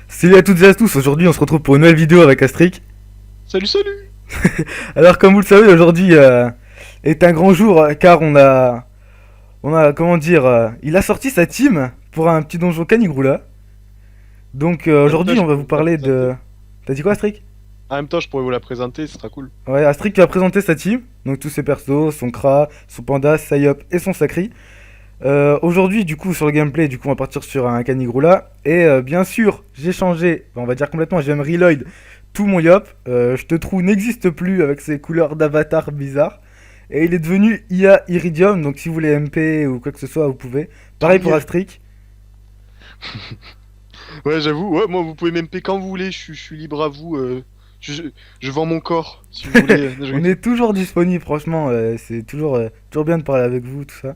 Salut à toutes et à tous, aujourd'hui on se retrouve pour une nouvelle vidéo avec Astric. Salut, salut! Alors comme vous le savez, aujourd'hui est un grand jour car comment dire, il a sorti sa team pour un petit donjon Canigrula. Donc En même temps, aujourd'hui je on va pourrais vous vous la parler présenter. de... T'as dit quoi Astric? En même temps, je pourrais vous la présenter, ce sera cool. Ouais, Astric va présenter sa team, donc tous ses persos, son Kra, son Panda, Sayop et son Sacri. Aujourd'hui du coup sur le gameplay, du coup on va partir sur un Canigrula. Et bien sûr, j'ai changé, on va dire complètement, j'ai même reload tout mon Yop. Je te trouve n'existe plus avec ses couleurs d'avatar bizarres. Et il est devenu IA Iridium, donc si vous voulez MP ou quoi que ce soit, vous pouvez. Tant Pareil pour mieux! Astric. Ouais, j'avoue, ouais, moi, vous pouvez m'MP quand vous voulez, je suis libre à vous. Je vends mon corps, si vous voulez. On est toujours disponible, franchement, c'est toujours bien de parler avec vous, tout ça.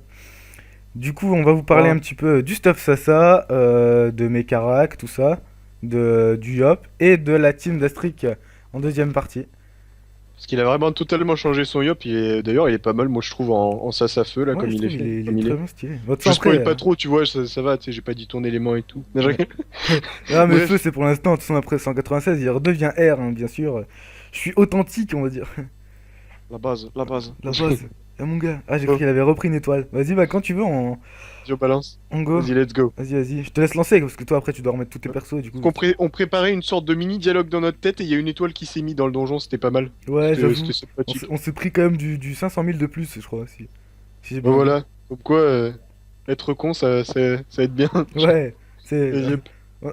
Du coup, on va vous parler un Ah, petit peu du stuff Sasa, de mes caracs, tout ça, du Yop et de la team d'Astric en deuxième partie. parce qu'il a vraiment totalement changé son yop. D'ailleurs, il est pas mal, moi, je trouve, en sas à feu, là, Ouais, comme je il est trouve fait. il Comme est il très est. bien stylé. De toute Je façon, spoil après, pas trop, tu vois, ça va, tu sais, j'ai pas dit ton élément et tout. ouais. Ah, mais feu, Bref, c'est pour l'instant. De toute façon, après 196, il redevient R, hein, bien sûr. Je suis authentique, on va dire. la base, la base. La base. Ah, mon gars. Ah, j'ai cru Oh, qu'il avait repris une étoile. Vas-y, bah, quand tu veux, Dio balance. on go. Vas-y, let's go. Vas-y, vas-y. Je te laisse lancer, parce que toi, après, tu dois remettre tous tes persos, du coup. On préparait une sorte de mini-dialogue dans notre tête et il y a une étoile qui s'est mise dans le donjon, c'était pas mal. Ouais, C'était j'avoue. sympathique. On s'est pris quand même du 500 000 de plus, je crois, si j'ai Ben bien vu. voilà, comme quoi être con ça aide bien. Ouais, c'est. Yep.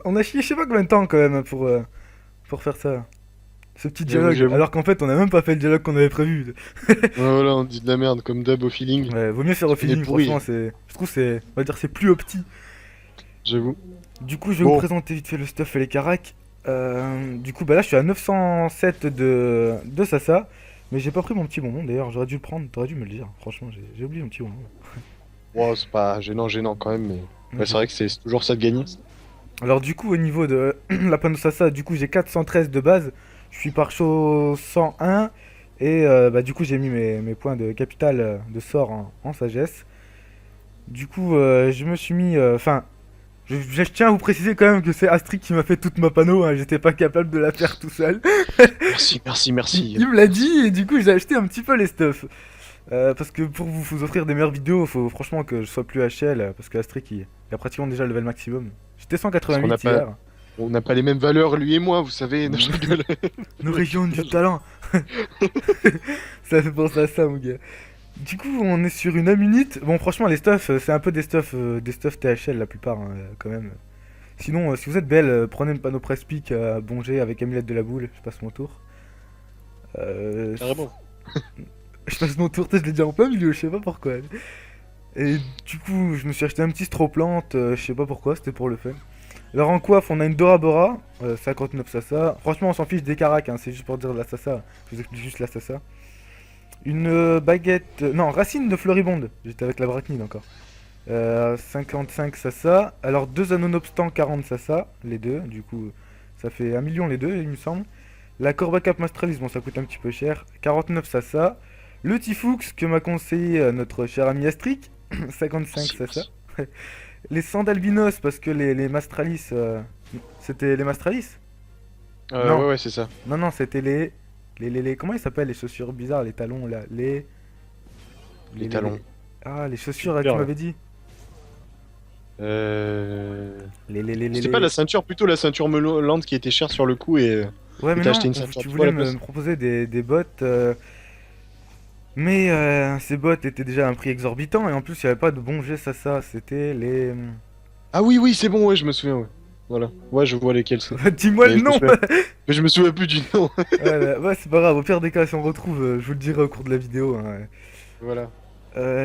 On a chié, je sais pas combien de temps, quand même, pour faire ça. Ce petit J'avoue, dialogue. j'avoue. Alors qu'en fait, on a même pas fait le dialogue qu'on avait prévu. Ouais, voilà, on dit de la merde comme d'hab au feeling. Ouais, vaut mieux faire au Parce qu'on est feeling, pourri, franchement, c'est. Je trouve c'est. On va dire c'est plus opti. j'avoue. Du coup, je vais vous Bon, présenter vite fait le stuff et les caracs. Du coup, bah là, je suis à 907 de Sasa. Mais j'ai pas pris mon petit bonbon, d'ailleurs, j'aurais dû le prendre, t'aurais dû me le dire. Franchement, j'ai oublié mon petit bonbon. bon, c'est pas gênant quand même, mais ouais, c'est Ok. vrai que c'est toujours ça de gagner. Alors, du coup, au niveau de la panneau Sasa, du coup, j'ai 413 de base. Je suis par chaud 101. Et bah, du coup, j'ai mis mes points de capital de sort en sagesse. Du coup, je me suis mis. Enfin, je tiens à vous préciser quand même que c'est Astrid qui m'a fait toute ma panneau, hein, j'étais pas capable de la faire tout seul. Merci, merci, merci. Il me l'a dit et du coup j'ai acheté un petit peu les stuffs. Parce que pour vous offrir des meilleures vidéos, faut franchement que je sois plus HL, parce que Astrid il a pratiquement déjà le level maximum. J'étais Parce qu'on n'a 188 pas, hier. on n'a pas les mêmes valeurs, lui et moi, vous savez. Non, je rigole. Nos régions du talent. Ça fait penser à ça mon gars. Du coup on est sur une amunite. Bon franchement les stuffs, c'est un peu des stuffs THL la plupart hein, quand même. Sinon, si vous êtes belle, prenez une panneau presse pic à Bonger avec Amulette de la boule. Je passe mon tour. Euh, Carrément. je passe mon tour, tu sais, je l'ai dit en plein milieu, je sais pas pourquoi. Et du coup, je me suis acheté un petit straw plante, je sais pas pourquoi, c'était pour le fun. Alors en coiffe, on a une Dora Bora, 59 Sasa. Franchement, on s'en fiche des caracs, hein, c'est juste pour dire de la Sasa. Je vous explique juste la Sasa. Une baguette. Non, racine de Floribonde. J'étais avec la Brachnide encore. 55 Sasa. Alors deux anneaux nonobstant 40 Sasa. Les deux. Du coup, ça fait 1 million les deux, il me semble. La Corbacap Mastralis, bon, ça coûte un petit peu cher. 49 Sasa. Le Tifux que m'a conseillé notre cher ami Astric. 55 Merci, Sasa. merci. Les Sandalbinos, parce que les Mastralis. C'était les Mastralis. Non, Ouais, ouais, c'est ça. non, c'était comment ils s'appellent les chaussures bizarres, les talons là. Les Les... talons. Ah, les Tu me chaussures là que tu perds, là. m'avais dit. C'était pas Les... la ceinture, plutôt la ceinture melante qui était chère sur le coup Ouais, et mais t'as non, acheté une ceinture tu du coup à voulais la me place. proposer des bottes, mais ces bottes étaient déjà à un prix exorbitant et en plus il n'y avait pas de bon geste à ça. C'était les. Ah oui, oui, c'est bon, ouais, je me souviens, ouais. Voilà. Ouais, je vois lesquels c'est. Dis-moi le Mais je me nom! souviens. Mais je me souviens plus du nom. Ouais, ouais, c'est pas grave, au pire des cas, si on retrouve, je vous le dirai au cours de la vidéo, hein, ouais. Voilà.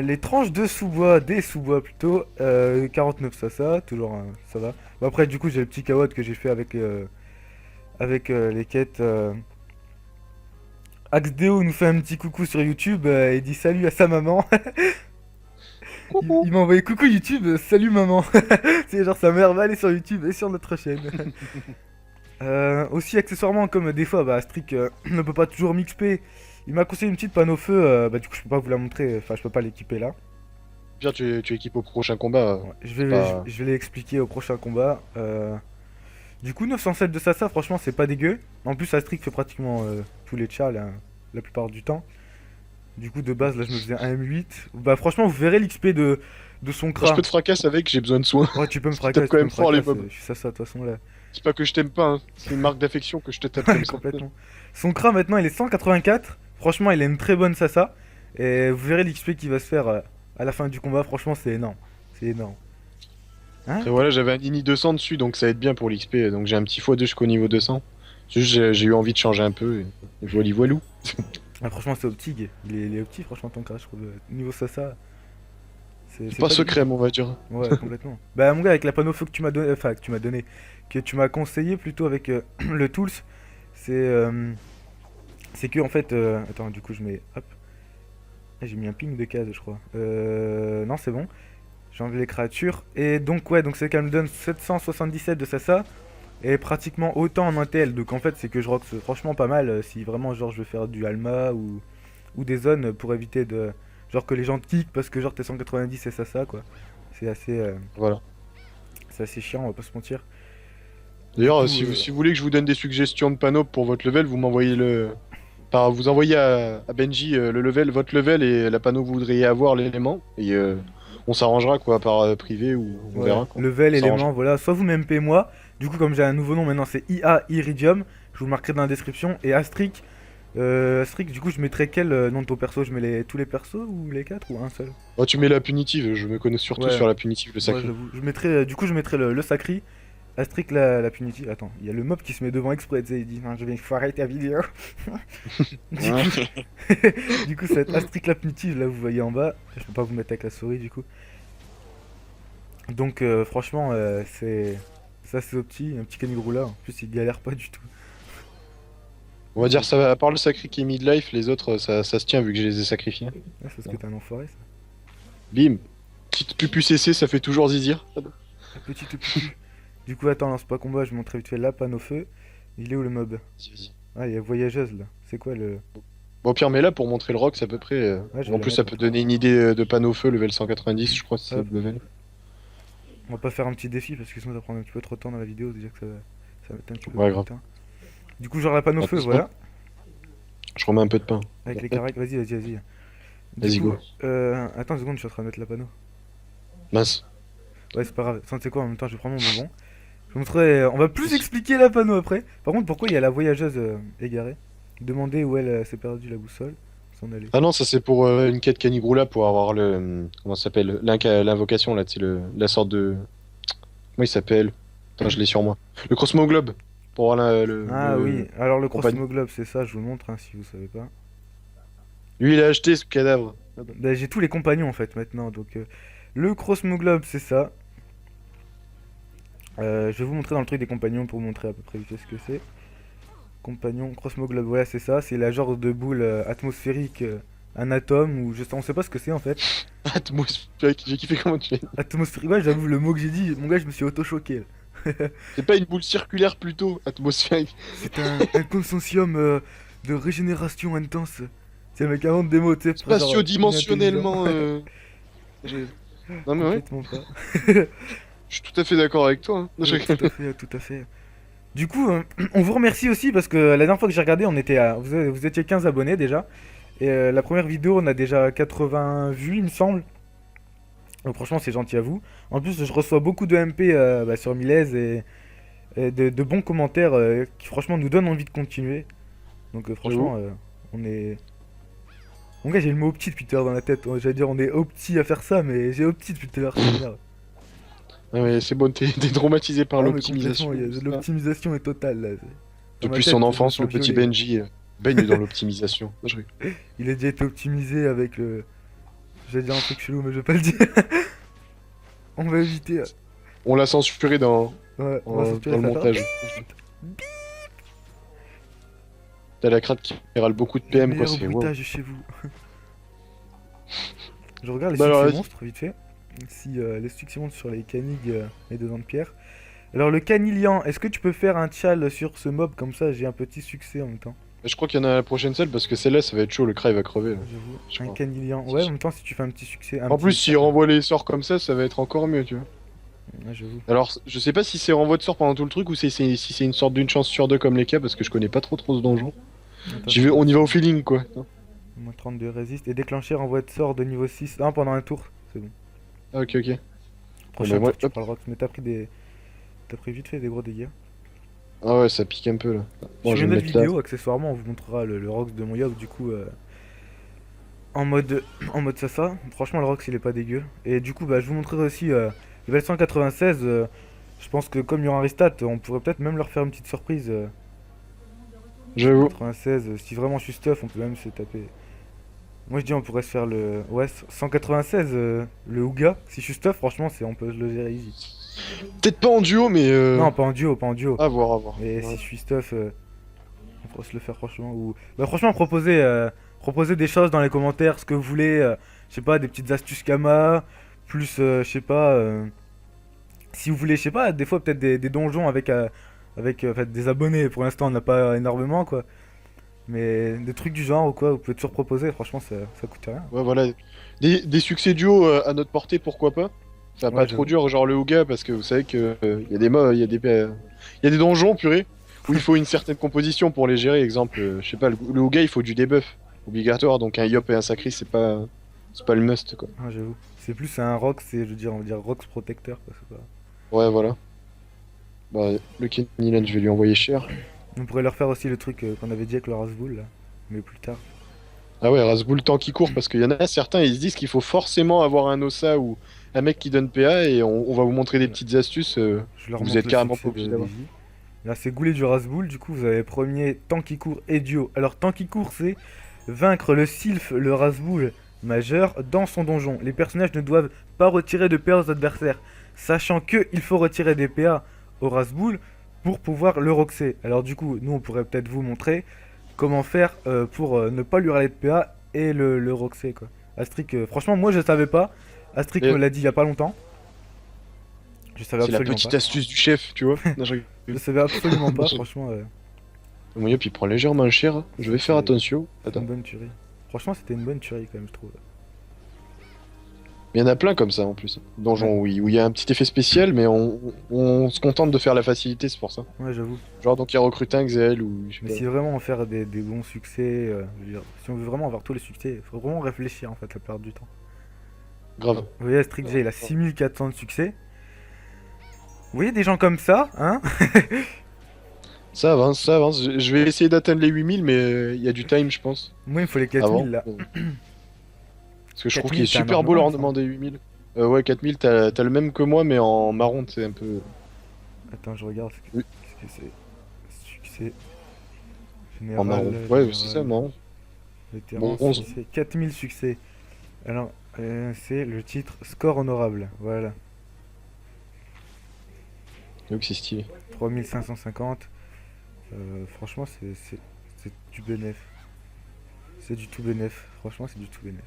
Les tranches de sous-bois, des sous-bois plutôt, 49 ça, toujours ça va. Bon, après, du coup, j'ai le petit kawad que j'ai fait avec les quêtes. Axdeo nous fait un petit coucou sur YouTube et dit salut à sa maman. Coucou. Il m'a envoyé coucou YouTube, salut maman. C'est genre sa mère va aller sur YouTube et sur notre chaîne. Aussi accessoirement comme des fois bah, Astric ne peut pas toujours m'XP, il m'a conseillé une petite panneau feu, bah du coup je peux pas vous la montrer, enfin je peux pas l'équiper là. Bien, tu équipes au prochain combat. Ouais, C'est pas. je vais l'expliquer au prochain combat. Du coup, 907 de Sasa, franchement, c'est pas dégueu. En plus, Astric fait pratiquement tous les chars la plupart du temps. Du coup, de base, là, je me faisais un M8. Bah, franchement, vous verrez l'XP de son Moi, je peux Kra. te fracasser avec, j'ai besoin de soins. Ouais, tu peux me Parce qu'ils tapent fracasser, quand tu peux même me fort les fracasser. mobs. Je suis Sasa, de toute façon, là. C'est pas que je t'aime pas, hein. C'est une marque d'affection que je te tape comme ça. Complètement. Son Kra, maintenant, il est 184. Franchement, il a une très bonne Sasa. Et vous verrez l'XP qu'il va se faire à la fin du combat. Franchement, c'est énorme. C'est énorme. Hein? Après voilà, j'avais un Nini 200 dessus, donc ça va être bien pour l'XP. Donc j'ai un petit x2 jusqu'au niveau 200. Juste, j'ai eu envie de changer un peu. Et voilà, voilou. Ah, franchement, c'est optique. Il est optique, franchement, ton Kra, je trouve. Niveau Sasa, C'est pas dégueu. secret, on va dire. Ouais, complètement. Bah, mon gars, avec la panneau feu que tu m'as donné, enfin, que tu m'as donné, que tu m'as conseillé plutôt avec le Tools, c'est c'est que en fait. Attends, du coup, je mets. Hop. Ah, j'ai mis un ping de case, je crois. Non, c'est bon. J'ai enlevé les créatures. Et donc, ouais, donc c'est qu'elle me donne 777 de Sasa. Et pratiquement autant en intel. Donc, en fait, c'est que je rock franchement pas mal. Si vraiment, genre, je veux faire du Alma ou des zones pour éviter de. Genre que les gens te kick parce que genre t'es 190 et Sasa, quoi. C'est assez. Voilà. C'est assez chiant, on va pas se mentir. Du D'ailleurs, coup, si vous voulez que je vous donne des suggestions de panneaux pour votre level, vous m'envoyez le. Enfin, vous envoyez à Benji le level, votre level et la panneau que vous voudriez avoir, l'élément. Et on s'arrangera quoi, par privé ou on ouais, verra quoi. level, On s'arrange. élément, voilà. Soit vous m'MP moi. Du coup, comme j'ai un nouveau nom maintenant, c'est IA Iridium. Je vous le marquerai dans la description. Et Astric. Astric, du coup, je mettrai quel nom de ton perso? Je mets tous les persos ou les 4 ou un seul? Oh, tu mets la punitive, je me connais surtout Ouais, sur la punitive, le ouais, sacré. j'avoue. Je mettrai, du coup, je mettrai le Sacri. Astric, la punitive. Attends, il y a le mob qui se met devant exprès. Tu sais, il dit non, je vais foirer ta vidéo. Du coup, du coup, ça va être Astric la punitive. Là, vous voyez en bas. Je peux pas vous mettre avec la souris, du coup. Donc franchement, c'est ça c'est au petit, un petit canigrou là. En plus, il galère pas du tout. On va dire ça, à part le sacré qui est midlife, les autres ça se tient vu que je les ai sacrifiés. Ah, c'est parce que t'es un enfoiré ça. Bim. Petite pupu CC, ça fait toujours zizir. La petite pupu. Du coup, attends, lance pas combat, je vais montrer vite fait la panne au feu. Il est où le mob? Vas-y. Ah, il y a voyageuse là. C'est quoi le. Bon, Pierre, mais là pour montrer le rock, c'est à peu près. Ouais, je vais En la plus, ça mettre. peut donner une idée de panneau feu, level 190, je crois, c'est Hop. le level. On va pas faire un petit défi parce que sinon ça va prendre un petit peu trop de temps dans la vidéo. Déjà que ça va être un petit peu Ouais, plus grave. putain. Du coup, genre la panne au feu, Attends, voilà. Je remets un peu de pain. Avec les caracs, vas-y. Du Vas-y, coup, go. attends une seconde, je suis en train de mettre la panneau. Mince. Ouais, c'est pas grave. Attends, tu sais quoi, en même temps, je vais prendre mon bonbon. Je vous montrerai. On va plus expliquer la panneau après. Par contre, pourquoi il y a la voyageuse égarée? Demandez où elle s'est perdue la boussole. S'en aller. Ah non, ça c'est pour une quête canigrou pour avoir le. Comment ça s'appelle? L'invocation là, c'est la sorte de. Comment il s'appelle? Attends, je l'ai sur moi. Le Cosmo Globe. Pour avoir Ah oui, alors le compagnie. Crossmoglobe, c'est ça, je vous le montre hein, si vous savez pas. Lui, il a acheté ce cadavre. Bah, j'ai tous les compagnons en fait maintenant, donc le Crossmoglobe, c'est ça. Je vais vous montrer dans le truc des compagnons pour vous montrer à peu près vite fait ce que c'est. Compagnon, Crossmoglobe, voilà, c'est ça, c'est la genre de boule atmosphérique, un atome, ou je sais, on sait pas ce que c'est en fait. Atmosphérique, j'ai kiffé comment tu fais. Atmosphérique, ouais, j'avoue, le mot que j'ai dit, mon gars, je me suis auto-choqué là. C'est pas une boule circulaire plutôt, atmosphérique. C'est un consortium de régénération intense. C'est un mec invente des mots, tu sais, pour genre, Spatio-dimensionnellement. intelligent. Non mais ouais, Complètement pas. je suis tout à fait d'accord avec toi. Hein. Ouais, tout à fait, tout à fait. Du coup, on vous remercie aussi parce que la dernière fois que j'ai regardé, on était à, vous étiez 15 abonnés déjà. Et la première vidéo, on a déjà 80 vues, il me semble. Donc franchement, c'est gentil à vous. En plus, je reçois beaucoup de MP sur Milez et de bons commentaires qui franchement nous donnent envie de continuer. Donc franchement, on est... Mon gars, j'ai le mot opti depuis tout à l'heure dans la tête. J'allais dire on est opti à faire ça, mais j'ai opti depuis tout à l'heure. C'est bizarre. Ah ouais, c'est bon, t'es traumatisé par Ah, mais l'optimisation. complètement, l'optimisation est totale là. Dans ma Depuis tête, son je me enfance, sens le petit violé. Benji baigne dans l'optimisation. Il a déjà été optimisé avec le. J'allais dire un truc chelou, mais je vais pas le dire. On va éviter. On l'a censuré Ouais, on va sortir dans le ça. montage. T'as la crate qui râle beaucoup de PM, quoi, Meilleur c'est wow. bruitage chez vous. Je regarde les Bah alors, succès vas-y. monstres, vite fait. Si les succès monstres sur les canigues et deux dents de pierre. Alors, le canilian, est-ce que tu peux faire un tchal sur ce mob comme ça? J'ai un petit succès en même temps. Je crois qu'il y en a à la prochaine salle parce que celle-là, ça va être chaud, le cra il va crever. Là. Je J'avoue. Un crois. canilian. Ouais, en même temps, si tu fais un petit succès. En plus, s'il renvoie les sorts comme ça va être encore mieux, tu vois. Ouais, j'avoue. Alors, je sais pas si c'est renvoi de sort pendant tout le truc ou si c'est une sorte d'une chance sur deux comme les cas, parce que je connais pas trop ce donjon. Attends, c'est On y parti. va au feeling, quoi. Moins 32 résiste. Et déclencher renvoi de sort de niveau 6. Non, pendant un tour. C'est bon. Ah, ok, ok. Bon, bah, Prochain moi, tour, tu hop. prends le Rox. Mais t'as pris des. T'as pris vite fait des gros dégâts. Ah ouais, ça pique un peu, là. Bon, Sur je vais une me autre mettre là. vidéo, accessoirement, on vous montrera le Rox de mon Yob, du coup, en mode en mode Sasa. Franchement, le Rox, il est pas dégueu. Et du coup, bah, je vous montrerai aussi level 196. Je pense que comme il y aura un restart, on pourrait peut-être même leur faire une petite surprise. J'avoue. 196, si vraiment je suis stuff, on peut même se taper. Moi, je dis, on pourrait se faire le. Ouais, 196, le Ouga. Si je suis stuff, franchement, on peut le gérer easy. Peut-être pas en duo, mais Non, pas en duo, pas en duo. à voir, à voir. Mais si Ouais. je suis stuff, on pourrait se le faire franchement. Ou... Bah, franchement, proposez des choses dans les commentaires, ce que vous voulez. Je sais pas, des petites astuces Kama. Plus, je sais pas. Si vous voulez, je sais pas, des fois peut-être des donjons avec en fait, des abonnés. Pour l'instant, on n'a pas énormément, quoi. Mais des trucs du genre ou quoi, vous pouvez toujours proposer. Franchement, ça coûte rien. Ouais, voilà. Des succès duo à notre portée, pourquoi pas? Enfin, Ouais, pas trop j'avoue. dur, genre le Ouga, parce que vous savez que y a des il y a des donjons, purée, où il faut une certaine composition pour les gérer. Exemple, je sais pas, le Ouga, il faut du debuff obligatoire, donc un Yop et un Sacri, c'est pas le must, quoi. Ouais, j'avoue. C'est plus un Rox, je veux dire, on va dire Rox protecteur, quoi. C'est pas... Ouais, voilà. Bah, le Kenny je vais lui envoyer cher. On pourrait leur faire aussi le truc qu'on avait dit avec le Razboul, là. Mais plus tard. Ah ouais, Razboul le temps qui court, parce qu'il y en a certains, ils se disent qu'il faut forcément avoir un Ossa ou un mec qui donne PA, et on va vous montrer des petites astuces, Je leur vous êtes montre le carrément succès pas obligé de d'avoir. Daisy. Là, c'est Goulet du Razboul. Du coup, vous avez premier temps qui court et duo. Alors, temps qui court, c'est vaincre le Sylph, le Razboul majeur, dans son donjon. Les personnages ne doivent pas retirer de PA aux adversaires, sachant que il faut retirer des PA au Razboul pour pouvoir le roxer. Alors, du coup, nous, on pourrait peut-être vous montrer comment faire pour ne pas lui râler de PA et le roxer, quoi. Astrid, franchement, moi, je savais pas. Astrid me Et l'a dit il y a pas longtemps. Je savais c'est la absolument pas. petite astuce du chef, tu vois. Non, je Je rigole. savais absolument Non, pas, je rigole. franchement. Mon Yop, il prend légèrement cher. Je vais faire C'était attention. une Attends. bonne tuerie. Franchement, c'était une bonne tuerie quand même, je trouve. Il y en a plein comme ça en plus. Ouais, Donjon, oui, où il y a un petit effet spécial, mais on se contente de faire la facilité, c'est pour ça. ouais, j'avoue. Genre, donc il recrute un Xel ou je sais Mais pas. si vraiment on veut faire des bons succès, je veux dire, si on veut vraiment avoir tous les succès, il faut vraiment réfléchir en fait la plupart du temps. Grave. Vous voyez, Strict J, il a 6400 de succès. Vous voyez des gens comme ça, hein? Ça avance, ça avance. Je vais essayer d'atteindre les 8000, mais il y a du time, je pense. Moi, il me faut les 4000 Avant. là. Parce que je trouve qu'il 4000, est c'est un super beau ornement, ça. l'ornement des 8000. Ouais, 4000, t'as le même que moi, mais en marron, c'est un peu. Attends, je regarde Oui, qu'est-ce que c'est. Succès en général, marron. Ouais, c'est ça, marron. vétéran, Bronze. succès. 4000 succès. Alors, c'est le titre score honorable. Voilà. Donc c'est stylé. 3550. Franchement, c'est du bénéf. C'est du tout bénéf. Franchement, c'est du tout bénéf.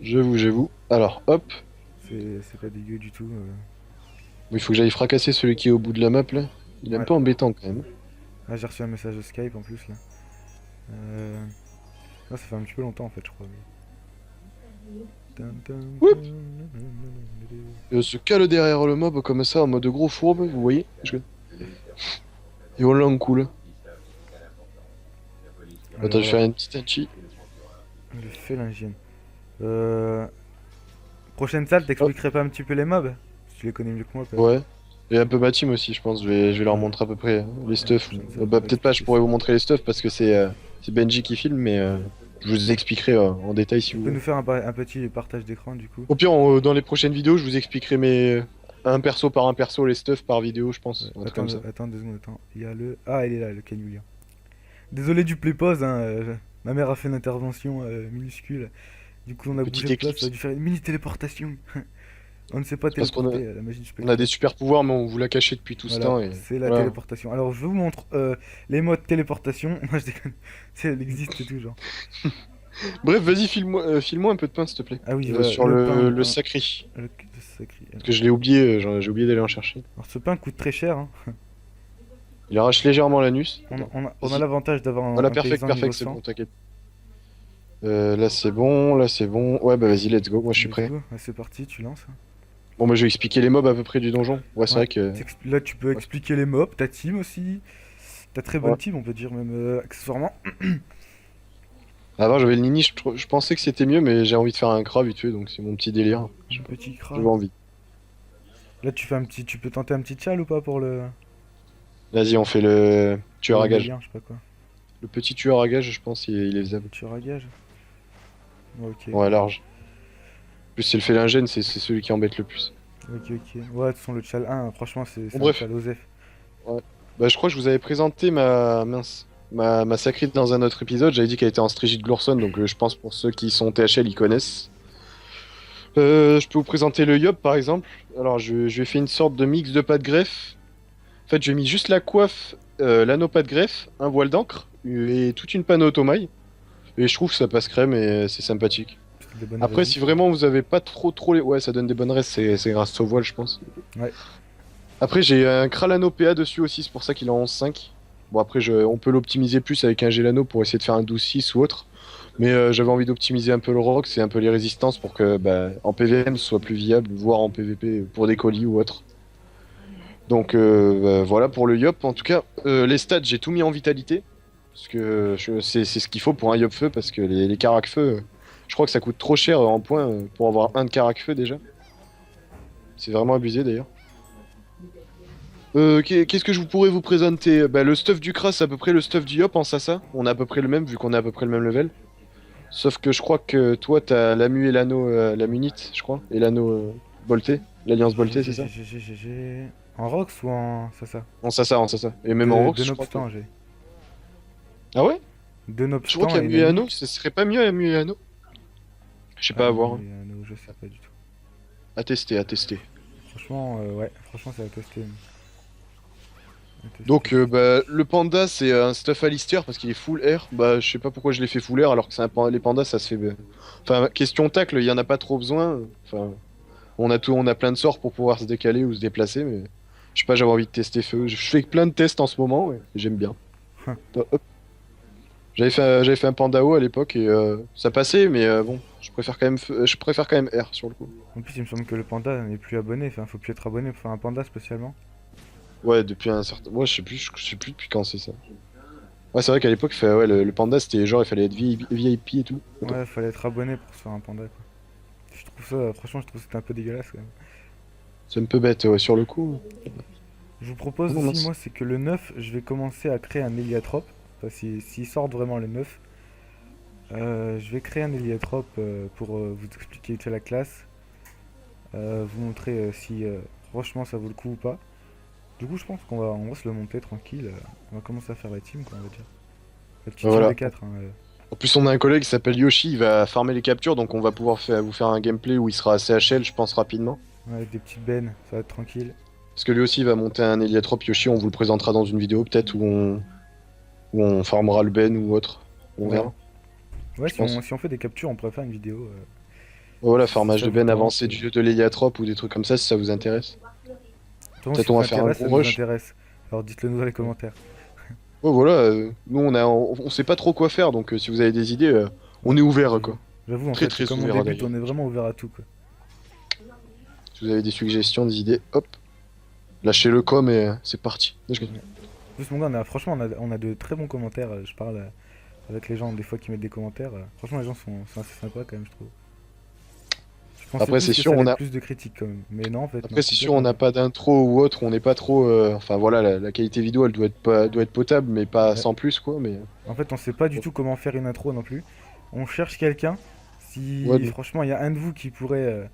J'avoue. Alors, hop. C'est pas dégueu du tout. Il faut que j'aille fracasser celui qui est au bout de la map là. Il est un Ouais. peu embêtant quand même. Ah, j'ai reçu un message de Skype en plus là. Ah, ça fait un petit peu longtemps en fait, je crois. Oup. Se cale derrière le mob comme ça en mode gros fourbe, vous voyez Et on l'encoule. Attends, je vais faire une petite anchi. Le phélingienne. Euh... Prochaine salle, Hop, t'expliquerais pas un petit peu les mobs? Tu les connais mieux que moi quand même. ouais. Et un peu ma team aussi, je pense. Je vais leur Ouais. montrer à peu près les stuff. Prochaine salle, Bah, on va peut-être pas, je expliquer pourrais ça. vous montrer les stuff parce que c'est Benji qui filme, mais je vous expliquerai en détail si Tu vous peux voulez. nous faire un petit partage d'écran du coup? Au pire, dans les prochaines vidéos, je vous expliquerai un perso par un perso, les stuff par vidéo, je pense. Un truc Attends, comme ça. attends 2 secondes, attends. Il y a le. Ah, il est là, le Canulien. Désolé du play-pause, hein. Ma mère a fait une intervention minuscule. Du coup, on a bougé Petite de place, ça a éclipse. dû faire une mini-téléportation. On ne sait pas C'est parce téléporter, la magie du on a des spectacle. super pouvoirs, mais on vous l'a caché depuis tout ce Voilà, temps. Et c'est la voilà. téléportation. Alors, je vous montre les modes téléportation. Moi, je déconne. Tu sais, elle existe et tout, genre. Bref, vas-y, file-moi un peu de pain, s'il te plaît. Ah oui, voilà, Sur le pain. le sacré. Le sacré. Parce que je l'ai oublié, j'ai oublié d'aller en chercher. Alors, ce pain coûte très cher, hein. Il arrache légèrement l'anus. On a Vas-y. l'avantage d'avoir Voilà, un paysan niveau c'est 100. bon, t'inquiète. Là c'est bon, là c'est bon. Ouais, bah vas-y, let's go, moi je suis Let's prêt. go. Ouais, c'est parti, tu lances. Bon, moi je vais expliquer les mobs à peu près du donjon. Ouais, c'est Ouais. vrai que. Là, tu peux Ouais. expliquer les mobs, ta team aussi. Ta très bonne Ouais. team, on peut dire, même accessoirement. Avant j'avais le Nini, je pensais que c'était mieux, mais j'ai envie de faire un cra vite fait, donc c'est mon petit délire. Un petit J'avais cra. envie. Là, tu peux tenter un petit chal ou pas pour Vas-y, on fait le tueur à le gage. lien, je sais pas quoi. Le petit tueur à gage, je pense, il est faisable. Le tueur à gage. Ok. Ouais, large. En plus, c'est le félingène, c'est celui qui embête le plus. Ok, ok. Ouais, de toute façon, le chal 1, franchement, Bon, c'est un bref. chal Osef. Ouais. Bah, je crois que je vous avais présenté ma Sacred dans un autre épisode. J'avais dit qu'elle était en Strigid Glorson, donc je pense pour ceux qui sont THL, ils connaissent. Je peux vous présenter le Yop par exemple. Alors, je lui ai fait une sorte de mix de pâte greffe. En fait, j'ai mis juste la coiffe, l'anneau pas de greffe, un voile d'encre et toute une panne automaille. Et je trouve que ça passe crème et c'est sympathique. C'est des bonnes Après, si résistes. vraiment vous avez pas trop les. Ouais, ça donne des bonnes restes, c'est grâce au voile, je pense. Ouais. Après, j'ai un Kralano PA dessus aussi, c'est pour ça qu'il est en 11.5. Bon, après, on peut l'optimiser plus avec un Gelano pour essayer de faire un 12.6 ou autre. Mais j'avais envie d'optimiser un peu le Rox et un peu les résistances pour que en PVM ce soit plus viable, voire en PVP pour des colis ou autre. Donc voilà pour le Yop. En tout cas, les stats, j'ai tout mis en vitalité. Parce que c'est ce qu'il faut pour un Yop feu, parce que les caracs feu, je crois que ça coûte trop cher en points pour avoir un de carac feu déjà. C'est vraiment abusé d'ailleurs. Qu'est-ce que je pourrais vous présenter? Bah, le stuff du Kras, c'est à peu près le stuff du Yop en Sasa. On a à peu près le même, vu qu'on a à peu près le même level. Sauf que je crois que toi, t'as l'Amu et l'anneau, la Munite, je crois, et l'anneau Bolté, l'Alliance Bolté, c'est ça? En Rox ou en. Ça. En Sasa. Et même en Rox, De je crois que. Nobstant, j'ai. Ah ouais? De Je crois Nobstant et qu'Amu et Nami. Anneau, ce serait pas mieux Amu et Anneau? Je sais pas à voir, hein. Je sais pas du tout. À tester, à tester. Franchement, ouais, franchement, ça va tester. Donc, le panda, c'est un stuff Alistair parce qu'il est full air. Bah, je sais pas pourquoi je l'ai fait full air alors que les pandas, ça se fait. Enfin, question tacle, il y en a pas trop besoin. Enfin, on a plein de sorts pour pouvoir se décaler ou se déplacer, mais je sais pas, j'avais envie de tester feu. Je fais plein de tests en ce moment et j'aime bien. Hop. J'avais fait un Pandao à l'époque et ça passait, mais bon, je préfère quand même R sur le coup. En plus, il me semble que le panda n'est plus abonné. Enfin, faut plus être abonné pour faire un panda spécialement. Ouais, depuis un certain. Moi, je sais plus depuis quand c'est ça. Ouais, c'est vrai qu'à l'époque, ouais, le panda, c'était genre, il fallait être VIP et tout. Attends. Ouais, fallait être abonné pour se faire un panda, quoi. Je trouve ça, franchement, je trouve que c'était un peu dégueulasse quand même. C'est un peu bête, ouais, sur le coup. Je vous propose Non, aussi, mince. moi, c'est que le 9, je vais commencer à créer un héliatrope. Enfin, s'il sort vraiment le 9, je vais créer un héliatrope pour vous expliquer toute la classe, vous montrer si franchement ça vaut le coup ou pas. Du coup, je pense on va se le monter tranquille. On va commencer à faire la team, quoi, on va dire. La petite team Voilà. de 4. Hein, En plus, on a un collègue qui s'appelle Yoshi, il va farmer les captures, donc on va pouvoir vous faire un gameplay où il sera assez HL, je pense, rapidement. ouais, avec des petites bennes, ça va être tranquille. Parce que lui aussi, il va monter un héliatrope Yoshi, on vous le présentera dans une vidéo, peut-être, où on farmera le Ben ou autre. On Ouais. verra, Ouais, je pense. si on fait des captures, on pourrait faire une vidéo. Voilà, Si farmage ça de vous Ben tente. avancé de l'héliatrope ou des trucs comme ça, si ça vous intéresse. De toute façon, si Peut-être on ça va faire un intéresse, ça gros nous rush. intéresse. Alors dites-le nous dans les commentaires. Ouais, voilà, nous on sait pas trop quoi faire, donc si vous avez des idées, on est ouvert quoi. J'avoue, en Très fait, très comme on ouvert débute, d'ailleurs. on est vraiment ouvert à tout, quoi. Si vous avez des suggestions, des idées, hop, lâchez le com et c'est parti. En plus, mon gars, franchement, on a de très bons commentaires. Je parle avec les gens des fois qui mettent des commentaires. Franchement, les gens sont assez sympas quand même, je trouve. Je pensais Après plus c'est que sûr, ça allait on être a, plus de critiques quand même. Mais non, en fait, non, après c'est sûr, on complètement n'a pas. pas d'intro ou autre, on n'est pas trop, enfin voilà, la qualité vidéo elle doit être potable, mais pas Ouais. sans plus quoi. Mais En fait, on sait pas du tout comment faire une intro non plus. On cherche quelqu'un. ouais, Si franchement, il y a un de vous qui pourrait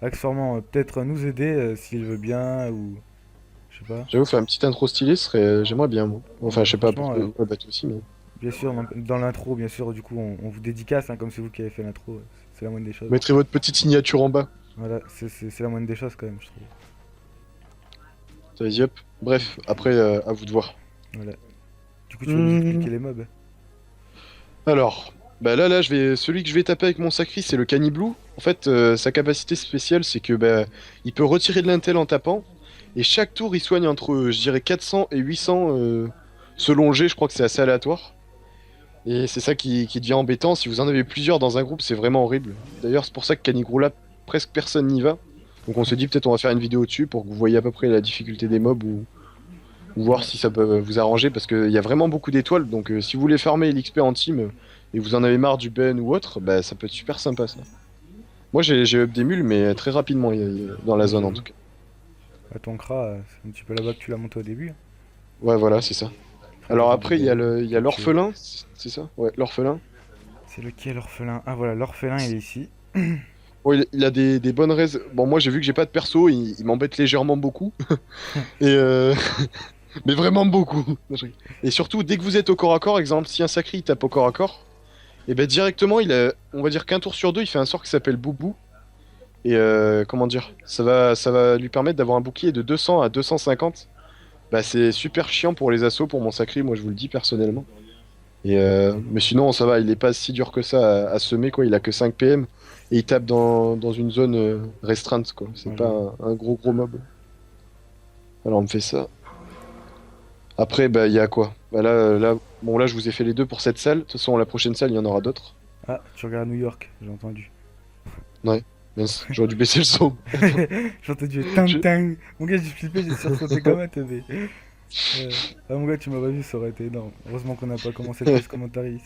accessoirement peut-être nous aider, s'il veut bien, ou je sais pas. j'avoue faire une petite intro stylée, j'aimerais bien moi. Enfin je sais pas, Franchement, ouais, bah toi aussi, mais bien sûr, dans l'intro, bien sûr, du coup, on vous dédicace, hein, comme c'est vous qui avez fait l'intro. C'est la moindre des choses. mettrez votre petite signature en bas. Voilà, c'est la moindre des choses quand même, je trouve. Vas-y hop. Bref, après à vous de voir. Voilà. Du coup, tu vas nous expliquer les mobs. Alors, celui que je vais taper avec mon sacri, c'est le Caniblou. En fait, sa capacité spéciale, c'est que il peut retirer de l'intel en tapant, et chaque tour, il soigne entre, je dirais, 400 et 800 selon G. Je crois que c'est assez aléatoire. Et c'est ça qui devient embêtant. Si vous en avez plusieurs dans un groupe, c'est vraiment horrible. D'ailleurs, c'est pour ça que Canigrou là, presque personne n'y va. Donc on s'est dit peut-être on va faire une vidéo dessus pour que vous voyez à peu près la difficulté des mobs ou voir Ouais. si ça peut vous arranger parce qu'il y a vraiment beaucoup d'étoiles. Donc si vous voulez farmer l'XP en team et vous en avez marre du Ben ou autre, bah ça peut être super sympa ça. Moi j'ai up des mules mais très rapidement dans la Ouais, zone en j'avoue. tout cas. Bah, ton Kra, c'est un petit peu là-bas que tu l'as monté au début, hein. Ouais voilà c'est ça. Après, les Alors gens des après galères, il y a capture. l'orphelin, c'est ça? Ouais l'orphelin. C'est lequel, l'orphelin? Ah, voilà, l'orphelin, il est ici. Bon, il a des bonnes raises. Bon moi j'ai vu que j'ai pas de perso, il m'embête légèrement beaucoup. Et mais vraiment beaucoup. Et surtout dès que vous êtes au corps à corps, exemple si un sacré il tape au corps à corps. Et ben directement, on va dire qu'un tour sur deux, il fait un sort qui s'appelle Boubou. Et comment dire, ça va lui permettre d'avoir un bouclier de 200 à 250. Bah c'est super chiant pour les assauts, pour mon sacré, moi je vous le dis personnellement. Et mais sinon ça va, il est pas si dur que ça à semer quoi. Il a que 5 PM et il tape dans une zone restreinte quoi. C'est Ouais, pas j'avoue. un gros mob. Alors on me fait ça. Après bah il y a quoi? Bah là, bon là je vous ai fait les deux pour cette salle. De toute façon la prochaine salle il y en aura d'autres. Ah, tu regardes New York, j'ai entendu. Ouais. Mince, j'aurais dû baisser le son. J'ai entendu tang Je- tang. Mon gars, j'ai flippé, j'ai sursauté comme un teubé. Ah, mon gars, tu m'aurais vu, ça aurait été énorme. Heureusement qu'on n'a pas commencé le test commentary.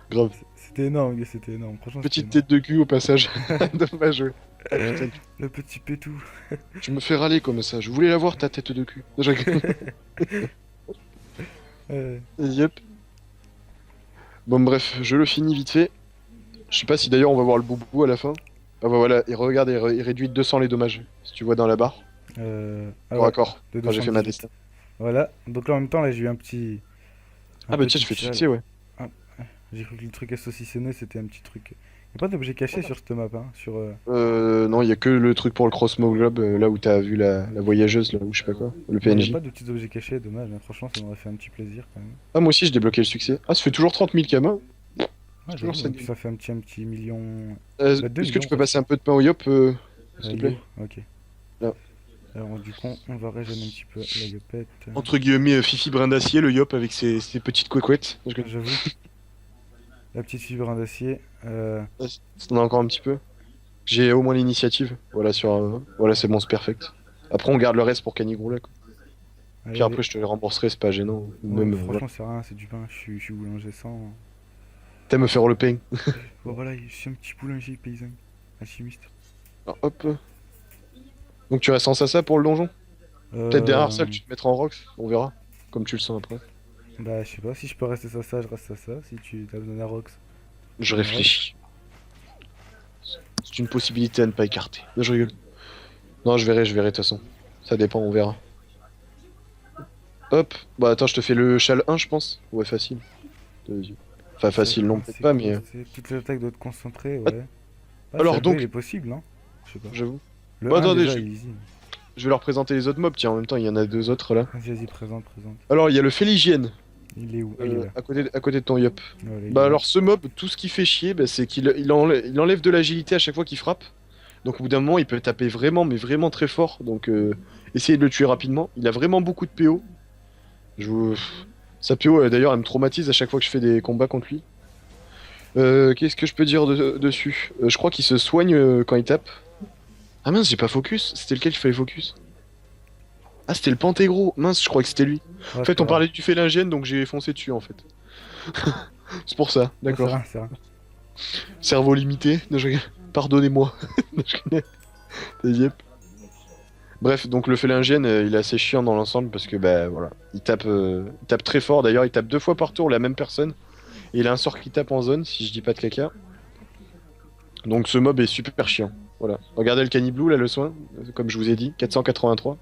Grave. C'était énorme, gars, c'était énorme. Franchement, c'était Petite énorme. tête de cul au passage. Dommage, ouais. Ah putain, Le petit pétou. tu me fais râler comme ça. Je voulais la voir ta tête de cul. Je rigole. Euh, Yep. Bon, bref, je le finis vite fait. Je sais pas si d'ailleurs on va voir le boubou à la fin. Ah bah voilà, et regarde, il réduit de 200 les dommages. Si tu vois dans la barre. Ah Corps à ouais, corps. de Quand j'ai fait ma 218. destin. Voilà. Donc là, en même temps, là, j'ai eu un petit. Un Ah bah tiens, petit je fais te pixel. fixer, ouais. Ah, j'ai cru que le truc à saucissonner, c'était un petit truc. Y'a pas d'objet caché sur cette map, hein. Sur. Non, il y a que le truc pour le crossbow globe, là où t'as vu la voyageuse, là où je sais pas quoi. Le Non, y a PNJ. pas de petits objets cachés, dommage, hein. Franchement, ça m'aurait fait un petit plaisir quand même. Ah, moi aussi, j'ai débloqué le succès. Ah, ça fait toujours 30 000 kamas. Ouais, C'est toujours j'avoue, ça. en plus, ça fait un petit million. Bah, 2 Est-ce que millions tu peux presque. passer un peu de pain au yop, s'il te Il est plaît? où? Ok. Là. Alors, du coup, on va régénérer un petit peu la yopette. Entre guillemets, Fifi brin d'acier, le yop avec ses petites couecouettes. J'avoue. La petite fibre d'acier. On a encore un petit peu. J'ai au moins l'initiative. Voilà, voilà, c'est bon, c'est perfect. Après, on garde le reste pour Canigrou là, quoi. Allez, Puis allez. après, je te les rembourserai, c'est pas gênant. Ou Ouais, même, voilà. franchement, c'est rien, c'est du pain. Je suis boulanger sans. T'aimes me faire le pain. Bon, voilà, je suis un petit boulanger paysan. Alchimiste. Alors, hop. Donc, tu restes sans ça pour le donjon? Peut-être derrière ça, Euh. tu te mettras en rox. On verra. Comme tu le sens après. Bah, je sais pas. Si je peux rester ça, je reste ça. Si tu as besoin d'un Rox, Je un Rox. réfléchis. C'est une possibilité à ne pas écarter. Non, je rigole. Non, je verrai de toute façon. Ça dépend, on verra. Hop. Bah, attends, je te fais le châle 1, je pense. Ouais, facile. Vas-y. Enfin, facile, non, peut-être C'est pas, quoi? mais. C'est toute l'attaque doit être concentrée, Ah, ouais. Ah, ça, alors, le 2, il est donc, possible, non? Je sais pas. j'avoue. Le Bon, 1, attendez, déjà, il est easy. je vais leur présenter les autres mobs. Tiens, en même temps, il y en a deux autres là. Vas-y, présente, présente. Alors, il y a le Féligienne, Il est où? Ah, il est là. à côté de ton yop. Voilà, il est Bah, là. alors, ce mob, tout ce qui fait chier, bah, c'est il enlève de l'agilité à chaque fois qu'il frappe. Donc, au bout d'un moment, il peut taper vraiment, mais vraiment très fort. Donc, essayez de le tuer rapidement. Il a vraiment beaucoup de PO. Je vous... Sa PO, d'ailleurs, elle me traumatise à chaque fois que je fais des combats contre lui. Qu'est-ce que je peux dire dessus? Je crois qu'il se soigne quand il tape. Ah mince, j'ai pas focus. C'était lequel qu'il fallait focus? Ah, c'était le Pantégro. Mince, je crois que c'était lui. Ouais, En c'est fait, pas on grave. parlait du Félingienne, donc j'ai foncé dessus, en fait. C'est pour ça, Ouais, c'est d'accord. rien, c'est rien. Cerveau limité. Non, pardonnez-moi. Non, je connais. Yep. Bref, donc le Félingienne, il est assez chiant dans l'ensemble parce que, bah voilà, il tape très fort. D'ailleurs, il tape 2 fois par tour la même personne. Et il a un sort qui tape en zone, si je dis pas de caca. Donc ce mob est super chiant. Voilà. Regardez le Caniblou, là, le soin, comme je vous ai dit, 483.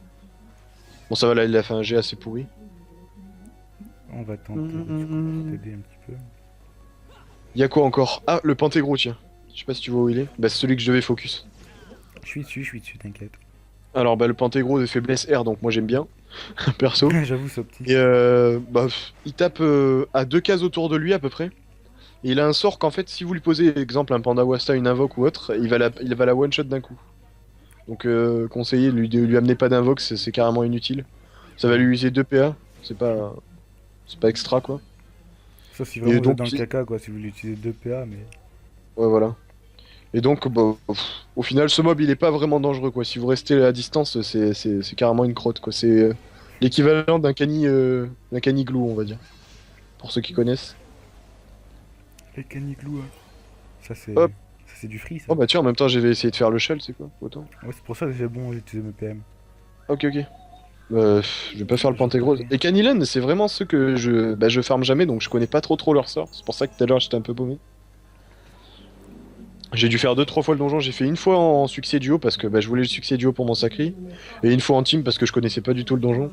Bon, ça va, là, il a fait un G assez pourri. On va tenter du coup, pour t'aider un petit peu. Il y a quoi encore? Ah, le Pantégro, tiens. Je sais pas si tu vois où il est. Bah, c'est celui que je devais focus. Je suis dessus, t'inquiète. Alors, bah, le Pantégro de faiblesse R, donc moi j'aime bien, perso. J'avoue, ce petit. Et bah, il tape à 2 cases autour de lui à peu près. Et il a un sort qu'en fait, si vous lui posez, exemple, un Panda Wasta, une invoque ou autre, il va la one-shot d'un coup. Donc, conseiller de lui amener pas d'invoque, c'est carrément inutile. Ça va lui user 2 PA, c'est pas extra quoi. Sauf si Et vraiment vous êtes donc, dans le caca, quoi, si vous voulez utiliser 2 PA, mais. ouais, voilà. Et donc, bah, au final, ce mob, il est pas vraiment dangereux, quoi. Si vous restez à distance, c'est carrément une crotte, quoi. C'est l'équivalent d'un caniglou, on va dire. Pour ceux qui connaissent. Les caniglous, hein. Ça Hop. c'est du free ça. Oh bah tiens, en même temps, j'ai essayé de faire le shell, c'est quoi? Autant. Ouais, c'est pour ça que j'ai bon utiliser mes PM. Ok, ok. Je vais pas faire le Je Pantégros. parie. Et Canilan, c'est vraiment ceux que je farm jamais, donc je connais pas trop leur sort. C'est pour ça que tout à l'heure j'étais un peu paumé. J'ai dû faire 2-3 fois le donjon. J'ai fait une fois en succès duo parce que je voulais le succès duo pour mon sacri, et une fois en team parce que je connaissais pas du tout le donjon.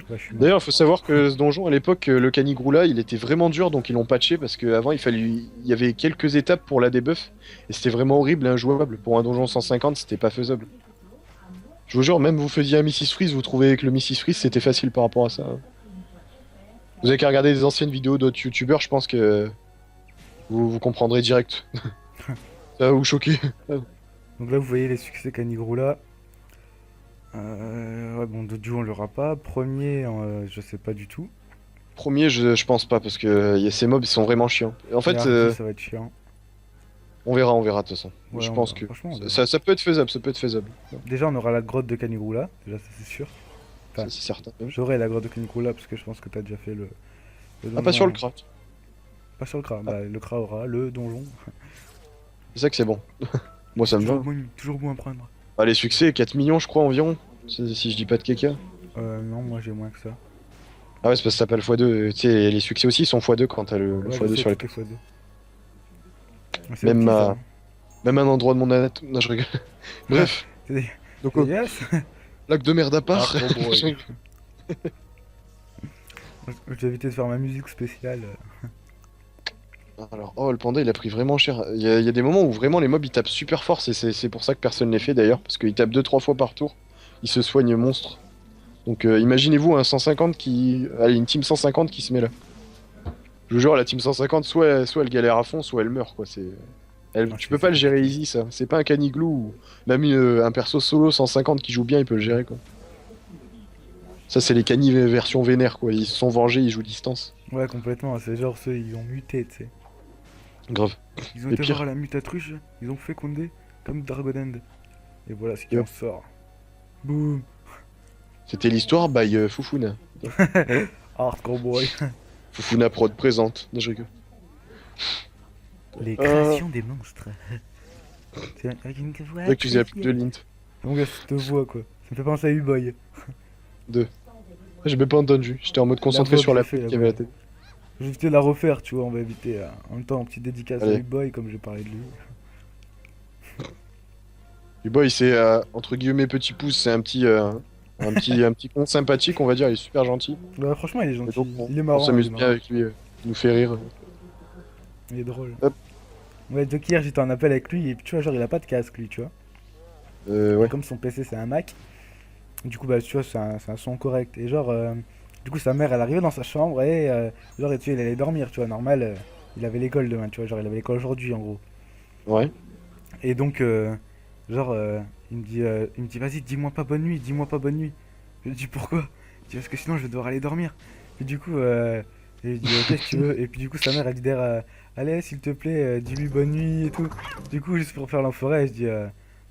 Ouais, je suis mort. D'ailleurs, il faut savoir que ce donjon à l'époque, le Canigroula, il était vraiment dur, donc ils l'ont patché parce qu'avant il y avait quelques étapes pour la debuff, et c'était vraiment horrible et injouable. Pour un donjon 150, c'était pas faisable. Je vous jure, même vous faisiez un Mrs. Freeze, vous trouvez que le Mrs. Freeze c'était facile par rapport à ça. Vous avez qu'à regarder les anciennes vidéos d'autres youtubeurs, je pense que vous comprendrez direct. Ça va vous choquer. Donc là, vous voyez les succès Canigrula. Ouais, bon, de duo on l'aura pas. Premier, je sais pas du tout. Premier, je pense pas, parce que ces mobs ils sont vraiment chiants. En Et fait, Hardy, ça va être chiant. on verra de toute façon. Ouais, Je on pense verra. que Franchement, on verra. ça peut être faisable, ça peut être faisable. Déjà, on aura la grotte de Canigrula. Déjà, ça c'est sûr. Ça Enfin, c'est certain. j'aurai la grotte de Canigrula parce que je pense que t'as déjà fait le Ah, pas sur le donjon. craft. Pas sur le Kra. Ah, Bah, le Kra aura le donjon. c'est ça que c'est bon. Moi ça me va. Toujours bon à prendre. Ah, les succès, 4 millions je crois environ. Si je dis pas de caca. Non, moi j'ai moins que ça. Ah ouais, c'est parce que t'as pas le x2. Tu sais, les succès aussi sont x2 quand t'as le Ouais, je x2 sais, sur les. tout est x2. C'est Même, petit ça. même un endroit de mon anat. Non, je rigole. Bref. C'est Donc, c'est yes. lac de merde à part. Ah, trop beau, Je ouais. rigole. J'ai évité de faire ma musique spéciale. Alors, oh, le panda il a pris vraiment cher. Il y a des moments où vraiment les mobs ils tapent super fort, c'est pour ça que personne les fait d'ailleurs, parce qu'ils tapent 2-3 fois par tour, ils se soignent monstre. Donc imaginez-vous un 150 qui. Allez, une team 150 qui se met là. Je vous jure, la team 150, soit elle galère à fond, soit elle meurt quoi. Ah, Tu c'est peux pas le gérer compliqué. easy ça. C'est pas un caniglou ou même un perso solo 150 qui joue bien, il peut le gérer quoi. Ça, c'est les canis version vénère quoi. Ils se sont vengés, ils jouent distance. Ouais, complètement. C'est genre ceux, ils ont muté, tu sais. Grave. Ils ont Et été voir pire. la mutatruche, ils ont fécondé comme Dragonend. Et voilà ce qui en Yep. sort. Boum. C'était l'histoire by Fufuna. Hardcore boy. Fufuna prod présente. Non, je rigole. Les Euh, créations des monstres. C'est avec une voix. C'est vrai que tu faisais la pub de Lint. Mon gars, cette voix quoi. Ça me fait penser à U-Boy. 2. J'ai même pas entendu. J'étais en mode concentré voix sur que la j'ai fait, pub la qui avait à la voix. tête. Je vais éviter de la refaire, tu vois. On va éviter en même temps un petit dédicace à Allez. U-Boy comme j'ai parlé de lui. Du boy, c'est entre guillemets petit pouce, c'est un petit con sympathique, on va dire. Il est super gentil. Ouais, franchement, il est Et donc, gentil. Il est marrant. on il s'amuse est bien marrant. avec lui. Il nous fait rire. Il est drôle. Hop. Ouais, donc hier j'étais en appel avec lui et tu vois, genre il a pas de casque lui, tu vois. Et Ouais. comme son PC c'est un Mac, du coup, bah tu vois, c'est un son correct. Et genre, du coup, sa mère elle arrivait dans sa chambre et genre, tu sais, il allait dormir, tu vois, normal. Il avait l'école demain, tu vois, genre il avait l'école aujourd'hui en gros. Ouais. Et donc, genre, il me dit, vas-y, dis-moi pas bonne nuit, dis-moi pas bonne nuit. Je lui dis pourquoi? Il dit, parce que sinon je vais devoir aller dormir. Et du coup, et je dis, qu'est-ce que tu veux? Et puis du coup, sa mère elle dit derrière, allez, s'il te plaît, dis-lui bonne nuit et tout. Du coup, juste pour faire l'enfoiré, je dis,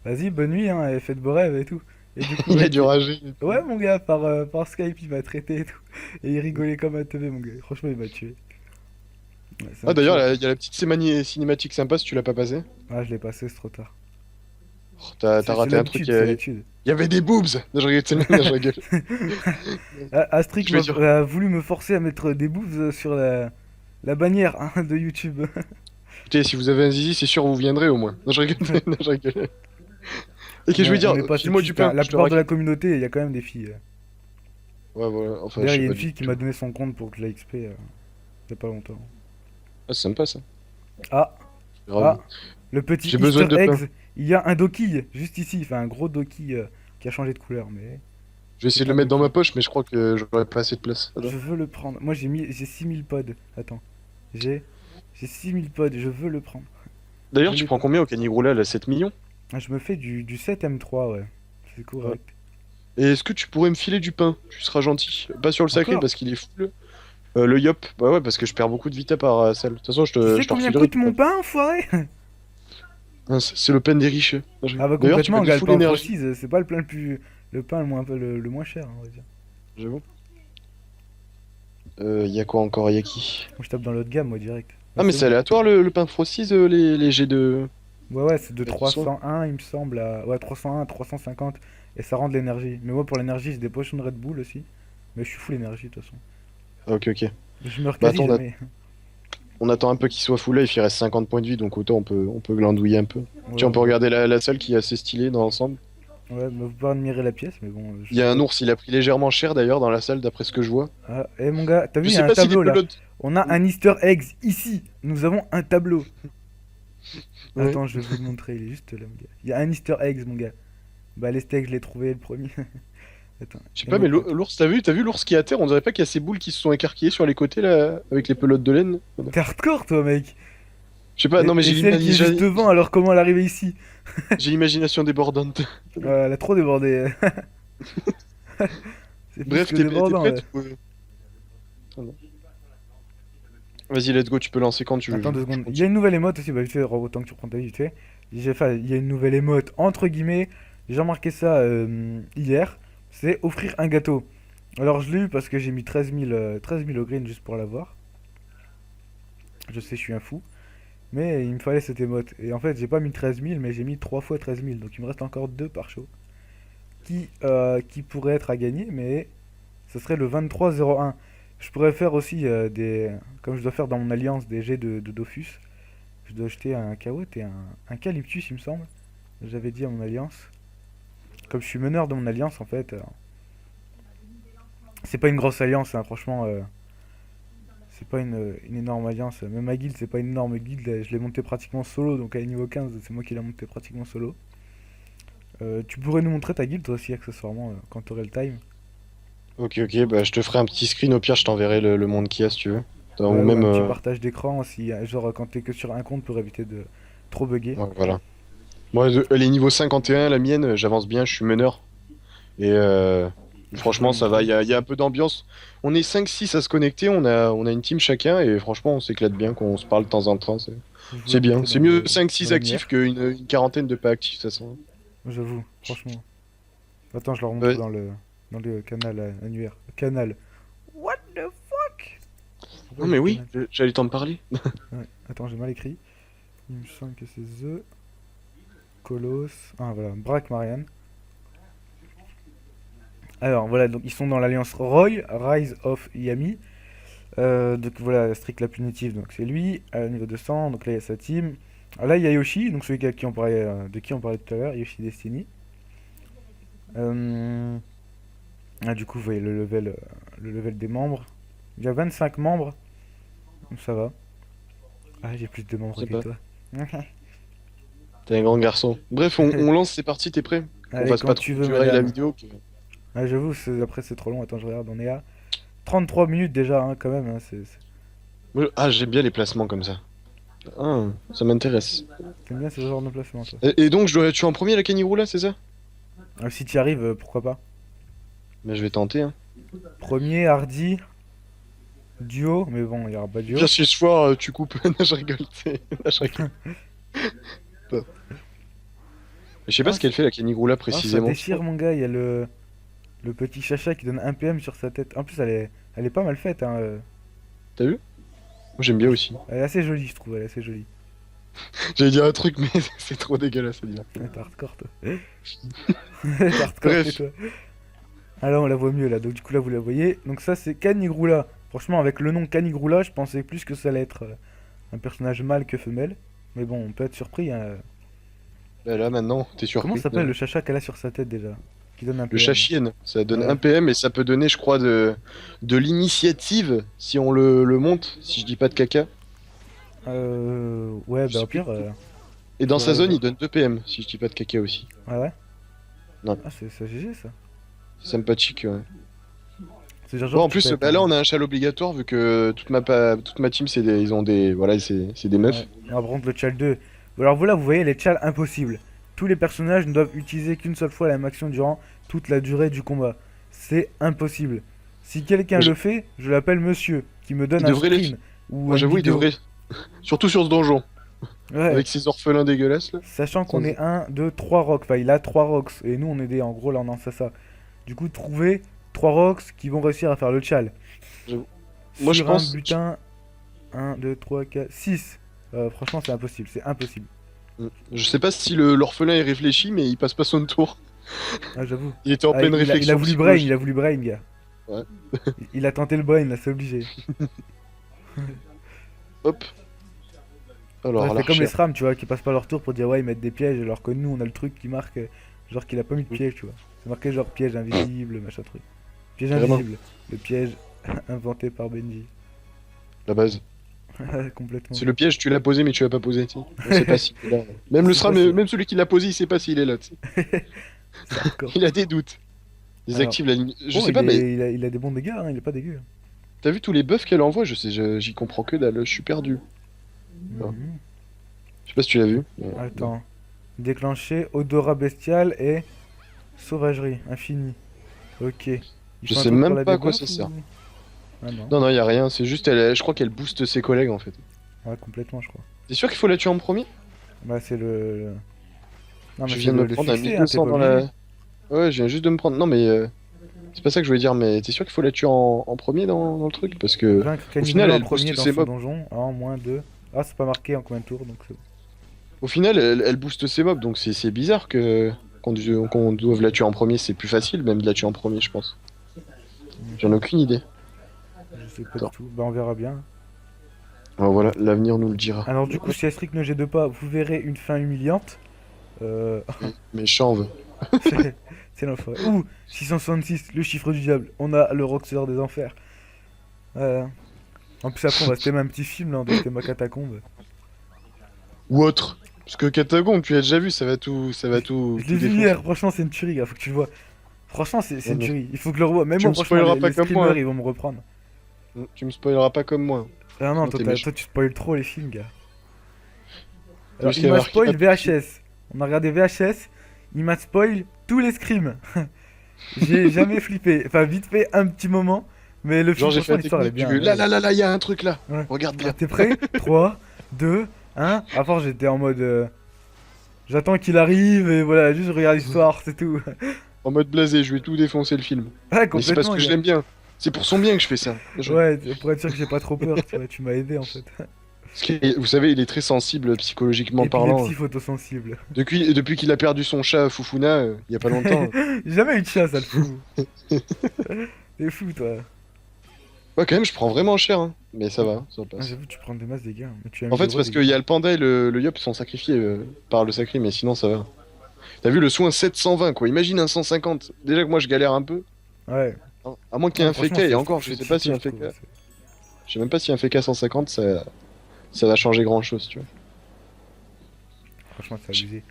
vas-y, bonne nuit, hein, et fais de beaux rêves et tout. Et du coup, Il a mec, dû rager. ouais, mon gars, par Skype, il m'a traité et tout. Et il rigolait comme un teubé, mon gars. Franchement, il m'a tué. Ouais, c'est Ah, un d'ailleurs, tueur. il y a la petite cinématique sympa si tu l'as pas passé. Ah, je l'ai passé, c'est trop tard. Oh, t'as C'est raté un truc. l'habitude, c'est l'habitude. Il y avait des boobs. Non, je rigole, non, je rigole. Astrid Je vais dire. a voulu me forcer à mettre des boobs sur la bannière hein, de YouTube. Écoutez, si vous avez un zizi, c'est sûr vous viendrez au moins. Non, je rigole. Non, je rigole. Et que je veux dire, On n'est pas file-moi du sexiste, hein. pain, La je te plupart de la raquette. communauté, il y a quand même des filles. Ouais, voilà. Enfin, je D'ailleurs, il sais y a pas une du fille qui tout. m'a donné son compte pour que je la XP il y a pas longtemps. Ah, c'est sympa ça. Ah, Grave. le petit J'ai besoin Easter de pain. eggs. Il y a un Doki juste ici, enfin un gros Doki qui a changé de couleur, mais Je vais c'est essayer de pas le mettre dans ma Doki. poche, mais je crois que j'aurais pas assez de place. Attends. Je veux le prendre. Moi j'ai 6000 pods. Attends. J'ai j'ai 6000 pods, je veux le prendre. Je D'ailleurs, tu l'ai prends pas. combien au Canigroula là? 7 millions? Ah, je me fais du 7M3, ouais. C'est Ouais. correct. Et est-ce que tu pourrais me filer du pain? Tu seras gentil. Pas sur le sacré Encore? parce qu'il est full. Le yop. Bah ouais, parce que je perds beaucoup de vita par salle. De toute façon, Tu sais je te combien refilerai coûte du mon pain. pain, enfoiré? Hein, c'est le pain des riches. Ah bah D'ailleurs, tu complètement, peux gars, de le full pain énergie. Frosties, c'est pas le pain le plus... Le pain le moins, le moins cher, on va dire. J'avoue. Y a quoi encore? Y a qui? Moi je tape dans l'autre gamme, moi, direct. Bah Ah, mais c'est c'est bon. aléatoire le pain Frosties, les jets de. Ouais, c'est de de soin. 301, il me semble, à... Ouais, 301 à 350, et ça rend de l'énergie. Mais moi, pour l'énergie, j'ai des potions de Red Bull aussi. Mais je suis full énergie, de toute façon. Ah, ok, ok. Je meurs Bah quasi attends, jamais. on attend un peu qu'il soit full life, il reste 50 points de vie, donc autant on peut glandouiller un peu. Ouais, Tiens, on peut ouais. regarder la salle qui est assez stylée dans l'ensemble. Ouais, bah, vous pouvez admirer la pièce, mais bon, je Il y sais a pas. un ours, il a pris légèrement cher d'ailleurs dans la salle, d'après ce que je vois. Ah, eh mon gars, t'as vu, Je il y a sais un pas si les tableau là. pelotes. On a un Easter egg ici. Nous avons un tableau. Ouais. Attends, je vais vous le montrer, il est juste là, mon gars. Il y a un Easter egg, mon gars. Bah, les steaks, je l'ai trouvé le premier. Attends, Je sais pas, mais émote. l'ours, t'as vu l'ours qui est à terre? On dirait pas qu'il y a ces boules qui se sont écarquillées sur les côtés là, avec les pelotes de laine. T'es hardcore, toi, mec. Je sais pas, non mais Et celle qui est juste devant, alors comment elle est arrivée ici? j'ai l'imagination débordante. Elle a trop débordé. C'est plus Bref, que t'es débordant, là. prête Ah non. Vas-y, let's go, tu peux lancer quand tu veux. Attends deux Je secondes. Il y a continue. une nouvelle émote aussi, bah vite fait, autant que tu prends ta vie, vite fait. Il y a une nouvelle émote, entre guillemets. J'ai remarqué ça hier. C'est offrir un gâteau. Alors je l'ai eu parce que j'ai mis 13 000 au green juste pour l'avoir. Je sais, je suis un fou. Mais il me fallait cette émote. Et en fait, j'ai pas mis 13 000, mais j'ai mis 3 fois 13 000. Donc il me reste encore 2 par show. Qui pourraient être à gagner, mais ce serait le 23-01. Je pourrais faire aussi comme je dois faire dans mon alliance, des jets de Dofus. Je dois acheter un Kaot et un Calyptus, il me semble. J'avais dit à mon alliance. Comme je suis meneur de mon alliance, en fait, c'est pas une grosse alliance, hein, franchement. C'est pas une énorme alliance. Même ma guilde, c'est pas une énorme guilde. Je l'ai monté pratiquement solo, donc à niveau 15, c'est moi qui l'ai monté pratiquement solo. Tu pourrais nous montrer ta guilde, toi aussi, accessoirement, quand t'aurais le time. Ok, ok, bah je te ferai un petit screen, au pire je t'enverrai le monde qu'il y a si tu veux. Ouais, Ou ou même, un petit partage d'écran aussi, genre quand t'es que sur un compte pour éviter de trop bugger. ouais, voilà. Moi, elle est niveau 51, la mienne, j'avance bien, je suis meneur. Et Je vais franchement, vous ça va, montrer. il y a un peu d'ambiance. On est 5-6 à se connecter, on a une team chacun, et franchement, on s'éclate bien, qu'on se parle de temps en temps. C'est Je vais vous la c'est bien. montrer C'est dans mieux dans 5-6 actifs l'annuaire. qu'une quarantaine de pas actifs, ça sent. J'avoue, franchement. Attends, je leur montre Ouais. dans le canal annuaire. Canal. What the fuck? Pourquoi Non, j'ai mais dit oui, canal? j'allais t'en parler. Ouais. Attends, j'ai mal écrit. Il me semble que c'est The Colos. Ah voilà, Brack Marianne. Alors voilà, donc ils sont dans l'alliance Roy, Rise of Yami. Donc voilà, Strict la punitive, donc c'est lui, à niveau 200, donc là il y a sa team. Ah, là il y a Yoshi, donc celui de qui on parlait tout à l'heure, Yoshi Destiny. Euh, du coup vous voyez le level des membres. Il y a 25 membres, donc ça va. Ah j'ai plus de Je membres sais que pas. toi. T'es un grand garçon. Bref, on lance, c'est parti, t'es prêt? Qu'on Allez, fasse quand pas trop tu veux durer la madame. vidéo. Ah j'avoue, après c'est trop long, attends je regarde, on est à 33 minutes déjà hein, quand même. Hein, Ah, j'aime bien les placements comme ça. Ah, ça m'intéresse. T'aimes bien ce genre de placement toi. Et donc, je dois la tuer en premier, la Kanirou, là, c'est ça? Ah, si tu y arrives, pourquoi pas. Mais je vais tenter, hein. Premier, Hardy, duo, mais bon, il y aura pas de Bien duo. si ce soir, tu coupes. Non, je rigole. Non, je rigole pas. Je sais pas Ah, ce qu'elle fait, la Kanirou, là, ah, ça précisément. déchire mon gars, il y a le petit chacha qui donne 1 PM sur sa tête. En plus, elle est pas mal faite, hein. T'as vu? Moi, j'aime bien aussi. Elle est assez jolie, je trouve, elle est assez jolie. J'allais dire un truc, mais c'est trop dégueulasse à dire. Ouais, t'es hardcore, toi. T'es hardcore, c'est Bref. toi. Ah là, on la voit mieux, là. Donc, du coup, là, vous la voyez. Donc, ça, c'est Canigrula. Franchement, avec le nom Canigrula, je pensais plus que ça allait être un personnage mâle que femelle. Mais bon, on peut être surpris, hein. Là, maintenant, t'es Comment surpris. s'appelle le chacha qu'elle a sur sa tête déjà? Qui donne un Le PM. Chachienne, ça donne Ouais. 1 PM et ça peut donner, je crois, de l'initiative si on le monte, si je dis pas de caca. Ouais, Je bah sais au plus. pire. Et dans sa Faudrait zone, il voir. donne 2 PM, si je dis pas de caca aussi. Ah ouais? Non, Ah, c'est GG ça. c'est sympathique, ouais. C'est genre, Bon, en tu peux plus, être bah là, un. on a un châle obligatoire vu que toute ma team, ils ont des, voilà, c'est des Ouais. meufs. On va prendre le Chal 2. Alors voilà, vous voyez les Chals impossibles. Tous les personnages ne doivent utiliser qu'une seule fois la même action durant toute la durée du combat. C'est impossible. Si quelqu'un Moi, le fait, je l'appelle monsieur, qui me donne il un devrait les, screen ou moi, une j'avoue, il vidéo. devrait, surtout sur ce donjon. Ouais, Avec ses orphelins dégueulasses là. sachant qu'on Sans- est un, 2, 3 rocks. Enfin, il a 3 rocks. Et nous, on est des. En gros, là, on en sait ça. Du coup, trouver 3 rocks qui vont réussir à faire le tchal. j'avoue. Moi je Sur un pense. butin, un, 2, 3, 4, 6. Franchement, c'est impossible. C'est impossible. Je sais pas si l'orphelin est réfléchi, mais il passe pas son tour. Ah, j'avoue. Il était en Ah, pleine il a réflexion voulu brain, psychologique. il a voulu brain, gars. Ouais. Il a tenté le brain, là, c'est obligé. Hop. Ouais, Alors, c'est comme les l'archer. SRAM, tu vois, qui passent pas leur tour pour dire ouais, ils mettent des pièges, alors que nous, on a le truc qui marque, genre qu'il a pas mis de piège, tu vois. C'est marqué genre piège invisible, machin truc. Piège Carrément. invisible. Le piège inventé par Benji. La base. Complètement. C'est le piège, tu l'as posé, mais tu l'as pas posé, tu sais. On sait pas s'il est là. Même le C'est SRAM, possible. même celui qui l'a posé, il sait pas s'il est là, tu sais. C'est hardcore. Il a des doutes. Alors, Désactive la ligne. Je oh, sais pas, mais il a des bons dégâts, hein, il est pas dégueu. t'as vu tous les buffs qu'elle envoie? Je sais, j'y comprends que dalle. Je suis perdu. Ah. Mhm. Je sais pas si tu l'as vu. mais- Attends. Déclencher odorat bestial et sauvagerie infinie. Ok. Il Je faut un sais truc pour même la pas à quoi débuff ça sert. ou- Ah non. Non, non, y a rien. C'est juste, je crois qu'elle booste ses collègues en fait. Ouais, complètement, je crois. T'es sûr qu'il faut la tuer en premier? Bah, c'est Non, mais Je c'est viens de me le prendre un fixer, hein, t'es 1200 pas dans obligé. la. Ouais, je viens juste de me prendre. Non, mais c'est pas ça que je voulais dire. Mais t'es sûr qu'il faut la tuer en premier dans le truc? Parce que Vaincre au final, cannibale en elle premier booste dans ses son mobs. donjon en moins de. Ah, c'est pas marqué en combien de tours, donc c'est bon. Au final, elle booste ses mobs. Donc c'est bizarre que qu'on doive la tuer en premier. C'est plus facile même de la tuer en premier, je pense. J'en ai aucune idée. Je sais pas Attends. du tout. Bah, on verra bien. Alors voilà, l'avenir nous le dira. Alors, du coup, si Astric ne G2 pas, vous verrez une fin humiliante. Euh. Mais chanve. C'est l'enfoiré. Ouh, 666, le chiffre du diable. On a le Roxeur des enfers. En plus, après, on va se thème un petit film là, on doit se thème à catacombe. Ou autre. Parce que Catacombe, tu l'as déjà vu, ça va tout. Ça va tout. Je tout l'ai vu défoncer. hier, franchement, c'est une tuerie, gars, faut que tu le vois. Franchement, c'est Ouais, une mais tuerie. Il faut que je le revoie. Même tu moi, me franchement, spoileras pas les comme moi, streamers, hein. ils vont me reprendre. Tu me spoileras pas comme moi. Ah non, Sinon, t'es méchant. toi, tu spoil trop les films, gars. Alors, Parce il qu'il y a m'a marqué spoil VHS. On a regardé VHS, il m'a spoil tous les scrims. J'ai jamais flippé. Enfin, vite fait, un petit moment. Mais le film, Genre, j'ai fait franchement, la l'histoire, elle est technique bien. du là, Ouais. là, là, là, il y a un truc là. Ouais. Regarde bien. Alors, t'es prêt? 3, 2, 1. Avant, j'étais en mode. J'attends qu'il arrive et voilà, juste je regarde l'histoire, c'est tout. En mode blasé, je vais tout défoncer le film. Ouais, Mais c'est parce complètement, que je gars. l'aime bien. C'est pour son bien que je fais ça. Ouais, pour être sûr que j'ai pas trop peur, tu vois, tu m'as aidé en fait. Parce que, vous savez, il est très sensible psychologiquement parlant. Épilepsie photosensible. Depuis qu'il a perdu son chat Fufuna, il y a pas longtemps. J'ai jamais eu de chat, ça le fout. T'es fou, toi. Ouais, quand même, je prends vraiment cher, hein. Mais ça va, ça Ah, passe. j'avoue, tu prends des masses des gars. Mais tu as En mis fait, des c'est parce gros qu'il y a le panda et le yop sont sacrifiés par le sacré, mais sinon ça va. T'as vu le soin 720 quoi, imagine un 150. Déjà que moi je galère un peu. dégâts. Ouais. Hein. À moins qu'il y ait un Franchement, FK, et c'est- encore, je c'est sais pas si cheaté, un je trouve, FK. Je sais même pas si un FK 150 ça va changer grand chose, tu vois. Franchement, c'est abusé.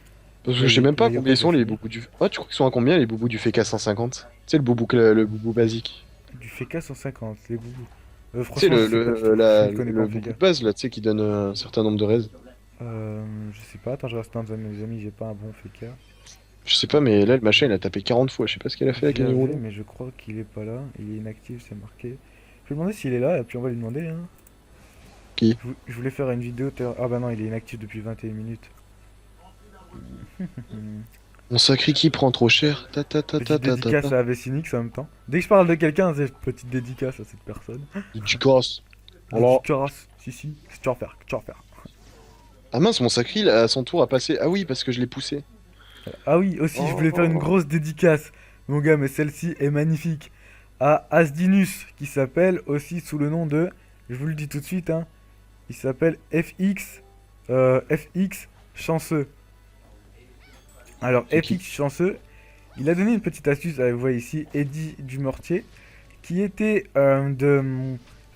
Parce que Ouais, je sais même pas les combien ils Yopes, sont c'est les fini. boubous du. Ah, tu crois qu'ils sont à combien les boubous du FK 150? Tu sais, le boubou basique. Du FK 150, les boubous. Tu sais, Franchement, je sais pas du tout. Je ne connais pas le en boubou de FK. base là, tu sais, qui donne un certain nombre de raises. Je sais pas, attends, je reste dans mes amis, j'ai pas un bon FK. Je sais pas, mais là, le machin il a tapé 40 fois, je sais pas ce qu'il a fait avec Je l'avais, Anirulo. mais je crois qu'il est pas là. Il est inactif, c'est marqué. Je vais demander s'il est là, et puis on va lui demander. Hein. Qui? Je voulais faire une vidéo. Ah bah non, il est inactif depuis 21 minutes. Mon sacré qui prend trop cher. Ta ta ta ta Petite ta ta dédicace ta. à Vessinix en même temps. Dès que je parle de quelqu'un, c'est petite dédicace à cette personne. Du gosse. Alors- Dédicace, si, qu'est-ce que tu vas faire? Qu'est-ce que tu vas faire? Ah mince, mon sacré, il a à son tour à passer. Ah oui, parce que je l'ai poussé. Ah oui, aussi, je voulais faire une grosse dédicace, mon gars, mais celle-ci est magnifique. À Asdinus, qui s'appelle aussi sous le nom de. Je vous le dis tout de suite, hein. Il s'appelle FX Chanceux. Alors, C'est qui? FX Chanceux, il a donné une petite astuce, vous voyez ici, Eddie Dumortier, qui était de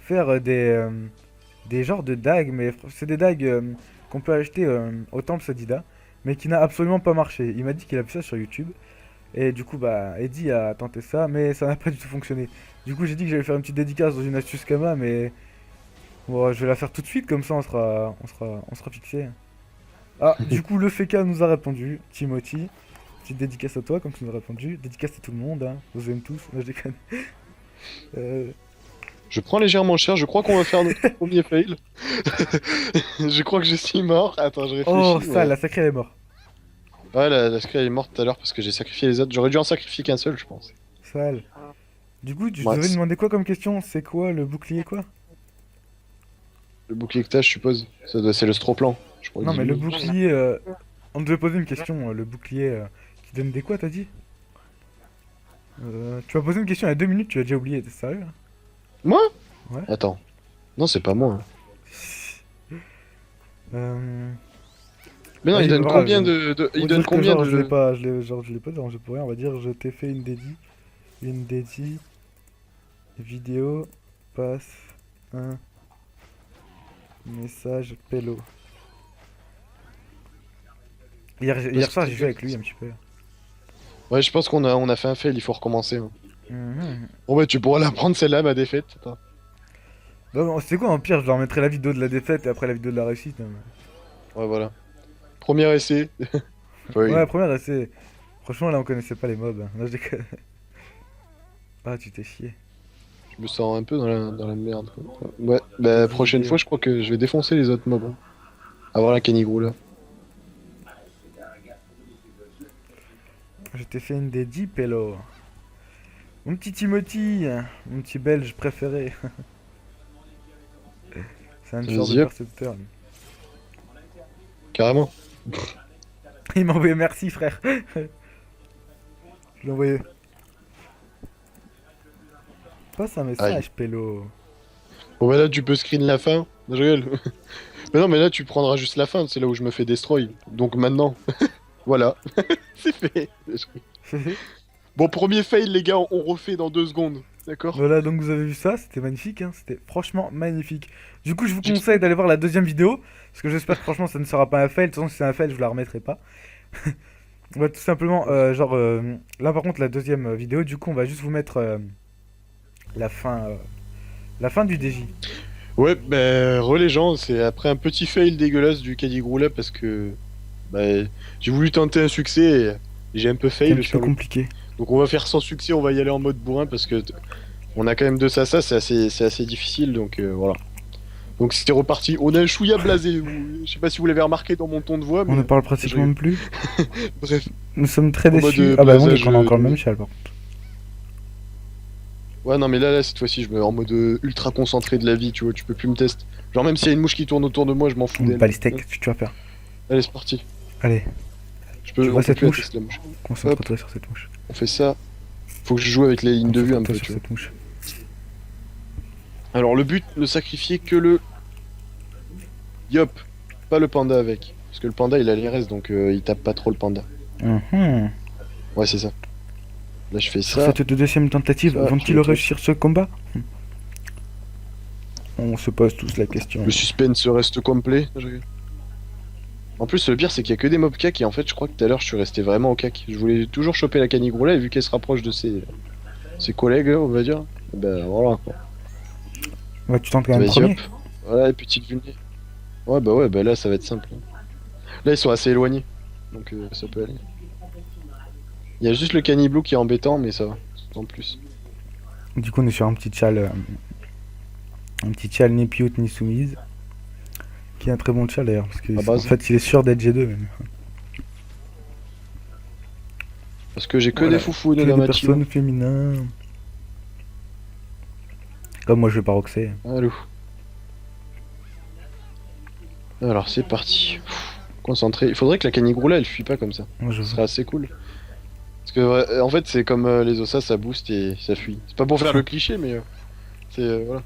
faire des genres de dagues, mais c'est des dagues qu'on peut acheter au temple Sadida, mais qui n'a absolument pas marché. Il m'a dit qu'il a vu ça sur YouTube, et du coup, bah, Eddie a tenté ça, mais ça n'a pas du tout fonctionné. Du coup, j'ai dit que j'allais faire une petite dédicace dans une astuce Kama, mais bon, je vais la faire tout de suite, comme ça on sera fixé. Ah, du coup, le FK nous a répondu, Timothy. Petite dédicace à toi, comme tu nous as répondu. Dédicace à tout le monde, hein. Je vous aime tous. Non, je déconne. Euh, Je prends légèrement cher, je crois qu'on va faire notre premier fail. Je crois que je suis mort. Attends, je Oh, réfléchis. ça, Ouais, la sacrée, elle est morte. ouais la screen est morte tout à l'heure parce que j'ai sacrifié les autres. J'aurais dû en sacrifier qu'un seul, je pense. Sale. Du coup, tu Ouais, devais demander quoi comme question? C'est quoi le bouclier, quoi? le bouclier que t'as, je suppose. C'est le stroplan. Je crois que Non, mais le dis-lui. bouclier. On devait poser une question. Le bouclier qui donne des quoi, t'as dit? Tu m'as posé une question il y a 2 minutes, tu as déjà oublié, t'es sérieux là? Moi? Ouais. Attends. Non, c'est pas moi, hein. Euh... Mais non, il Vas-y, donne voilà, combien on il va donne dire que combien genre je l'ai de. pas, je l'ai pas dérangé pour rien. On va dire je t'ai fait une dédie, vidéo, passe un message pélo. Hier soir j'ai joué avec lui un petit peu. Ouais, je pense on a fait un fail, il faut recommencer, hein. Mhm. Bon, bah, tu pourras la prendre celle-là, ma défaite. Attends. Bah, bon, c'est quoi en pire, je leur mettrai la vidéo de la défaite et après la vidéo de la réussite, hein. Ouais, voilà. Premier essai. Ouais, Fail. première c'est. Franchement là on connaissait pas les mobs, hein. Là je déconne. Ah tu t'es chié. Je me sens un peu dans la merde, quoi. Ouais, bah, prochaine Vidéo. fois, je crois que je vais défoncer les autres mobs, hein. Avoir la canigrou là. Je t'ai fait une dédie pélo. Mon petit Timothy, mon petit belge préféré. C'est un genre de Vas-y, hop, percepteur. Lui. carrément. Il m'a envoyé merci frère. Je l'ai envoyé. Passe un Aïe. message, pélo. Bon, bah là, tu peux screen la fin. Non, je rigole. Mais non, mais là, tu prendras juste la fin, c'est là où je me fais destroy. Donc maintenant, voilà. C'est fait. Bon, premier fail, les gars, on refait dans 2 secondes. D'accord? Voilà, donc vous avez vu ça, c'était magnifique, hein, c'était franchement magnifique. Du coup, je vous J'ai- conseille d'aller voir la deuxième vidéo, parce que j'espère que franchement ça ne sera pas un fail. De toute façon, si c'est un fail, je vous la remettrai pas. On va tout simplement, là par contre, la deuxième vidéo, du coup, on va juste vous mettre la fin, la fin du DJ. Ouais, bah, les gens, c'est après un petit fail dégueulasse du Cadigrou là parce que bah, j'ai voulu tenter un succès et j'ai un peu C'est un fail petit peu sur le. compliqué. Donc on va faire sans succès, on va y aller en mode bourrin parce que on a quand même 2 Sasa, c'est assez difficile donc voilà. Donc c'était reparti. On a un chouïa blasé. Je sais pas si vous l'avez remarqué dans mon ton de voix, On ne mais parle je pratiquement rigole. plus. Bref, Nous sommes très en mode déçus. Ah bah on est blasage. qu'on a encore le même châle par contre. Ouais, non, mais là, cette fois-ci, je me mets en mode ultra concentré de la vie, tu vois, tu peux plus me tester. Genre, même s'il y a une mouche qui tourne autour de moi, je m'en fous d'elle. Balistec, tu vas peur. Allez, c'est parti. Allez, tu On vois peut cette plus mouche? attester la mouche. Concentre-toi sur cette mouche. On fait ça. Faut que je joue avec les lignes de vue un Concentre-toi peu, sur tu vois. cette mouche. Alors, le but, ne sacrifier que le. Yop, pas le panda avec. Parce que le panda, il a les restes, donc il tape pas trop le panda. Mhm. Ouais, c'est ça. Là, je fais Sur ça. cette deuxième tentative, Ça, vont-ils je le truc. réussir ce combat? On se pose tous la question. Le suspense reste complet. En plus, le pire, c'est qu'il y a que des mobs cac, et en fait, je crois que tout à l'heure, je suis resté vraiment au cac. Je voulais toujours choper la canigroula, et vu qu'elle se rapproche de ses collègues, on va dire, ben voilà quoi. Ouais, tu tentes quand même Vas-y hop. premier. Voilà, petite vulnée. Ouais, bah là, ça va être simple. Là, ils sont assez éloignés, donc ça peut aller. Il y a juste le caniblou qui est embêtant, mais ça va, en plus. Du coup, on est sur un petit chal ni pioute ni soumise. Qui est un très bon chal d'ailleurs, parce que À en base. fait, il est sûr d'être G2 même. Parce que j'ai que Voilà, des foufous que dans des ma team. personnes féminines. Comme moi, je vais pas roxer. Allô. Alors, c'est parti. Concentré. Il faudrait que la canigroula, elle fuit pas comme ça. Moi, je Ce serait assez cool. Parce que, en fait, c'est comme les ossas, ça booste et ça fuit. C'est pas pour faire le cliché, mais c'est. Voilà.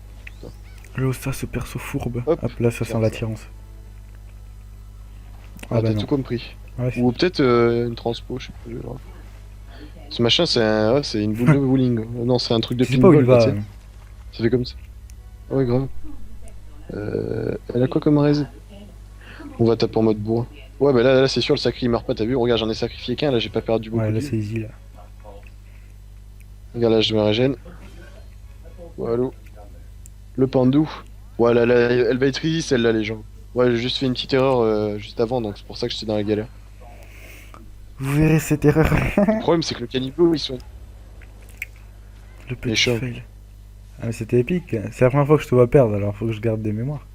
Le ça, ce perso fourbe. Hop, Hop, là, ça sent faire l'attirance. Ah, bah t'as non. tout compris. Ouais, Ou peut-être une transpo, je sais pas. Genre. Ce machin, c'est une boule de bowling. Non, c'est un truc de je sais pas où il pinball, là, va. tu sais. Ça fait comme ça. Ah ouais, grave. Elle a quoi comme raise? On va taper en mode bourrin. Ouais, bah là c'est sûr, le sacré il meurt pas, t'as vu? Regarde, j'en ai sacrifié qu'un, là j'ai pas perdu beaucoup Ouais, de là, vie. c'est easy là. Regarde, là je me régène. Voilà. Le pandou. Ouais, là, elle va être easy celle-là, les gens. Ouais, j'ai juste fait une petite erreur juste avant, donc c'est pour ça que j'étais dans la galère. Vous verrez cette erreur. Le problème, c'est que le caniveau, ils sont. Le Les petit chats. fail. Ah, mais c'était épique. C'est la première fois que je te vois perdre, alors faut que je garde des mémoires.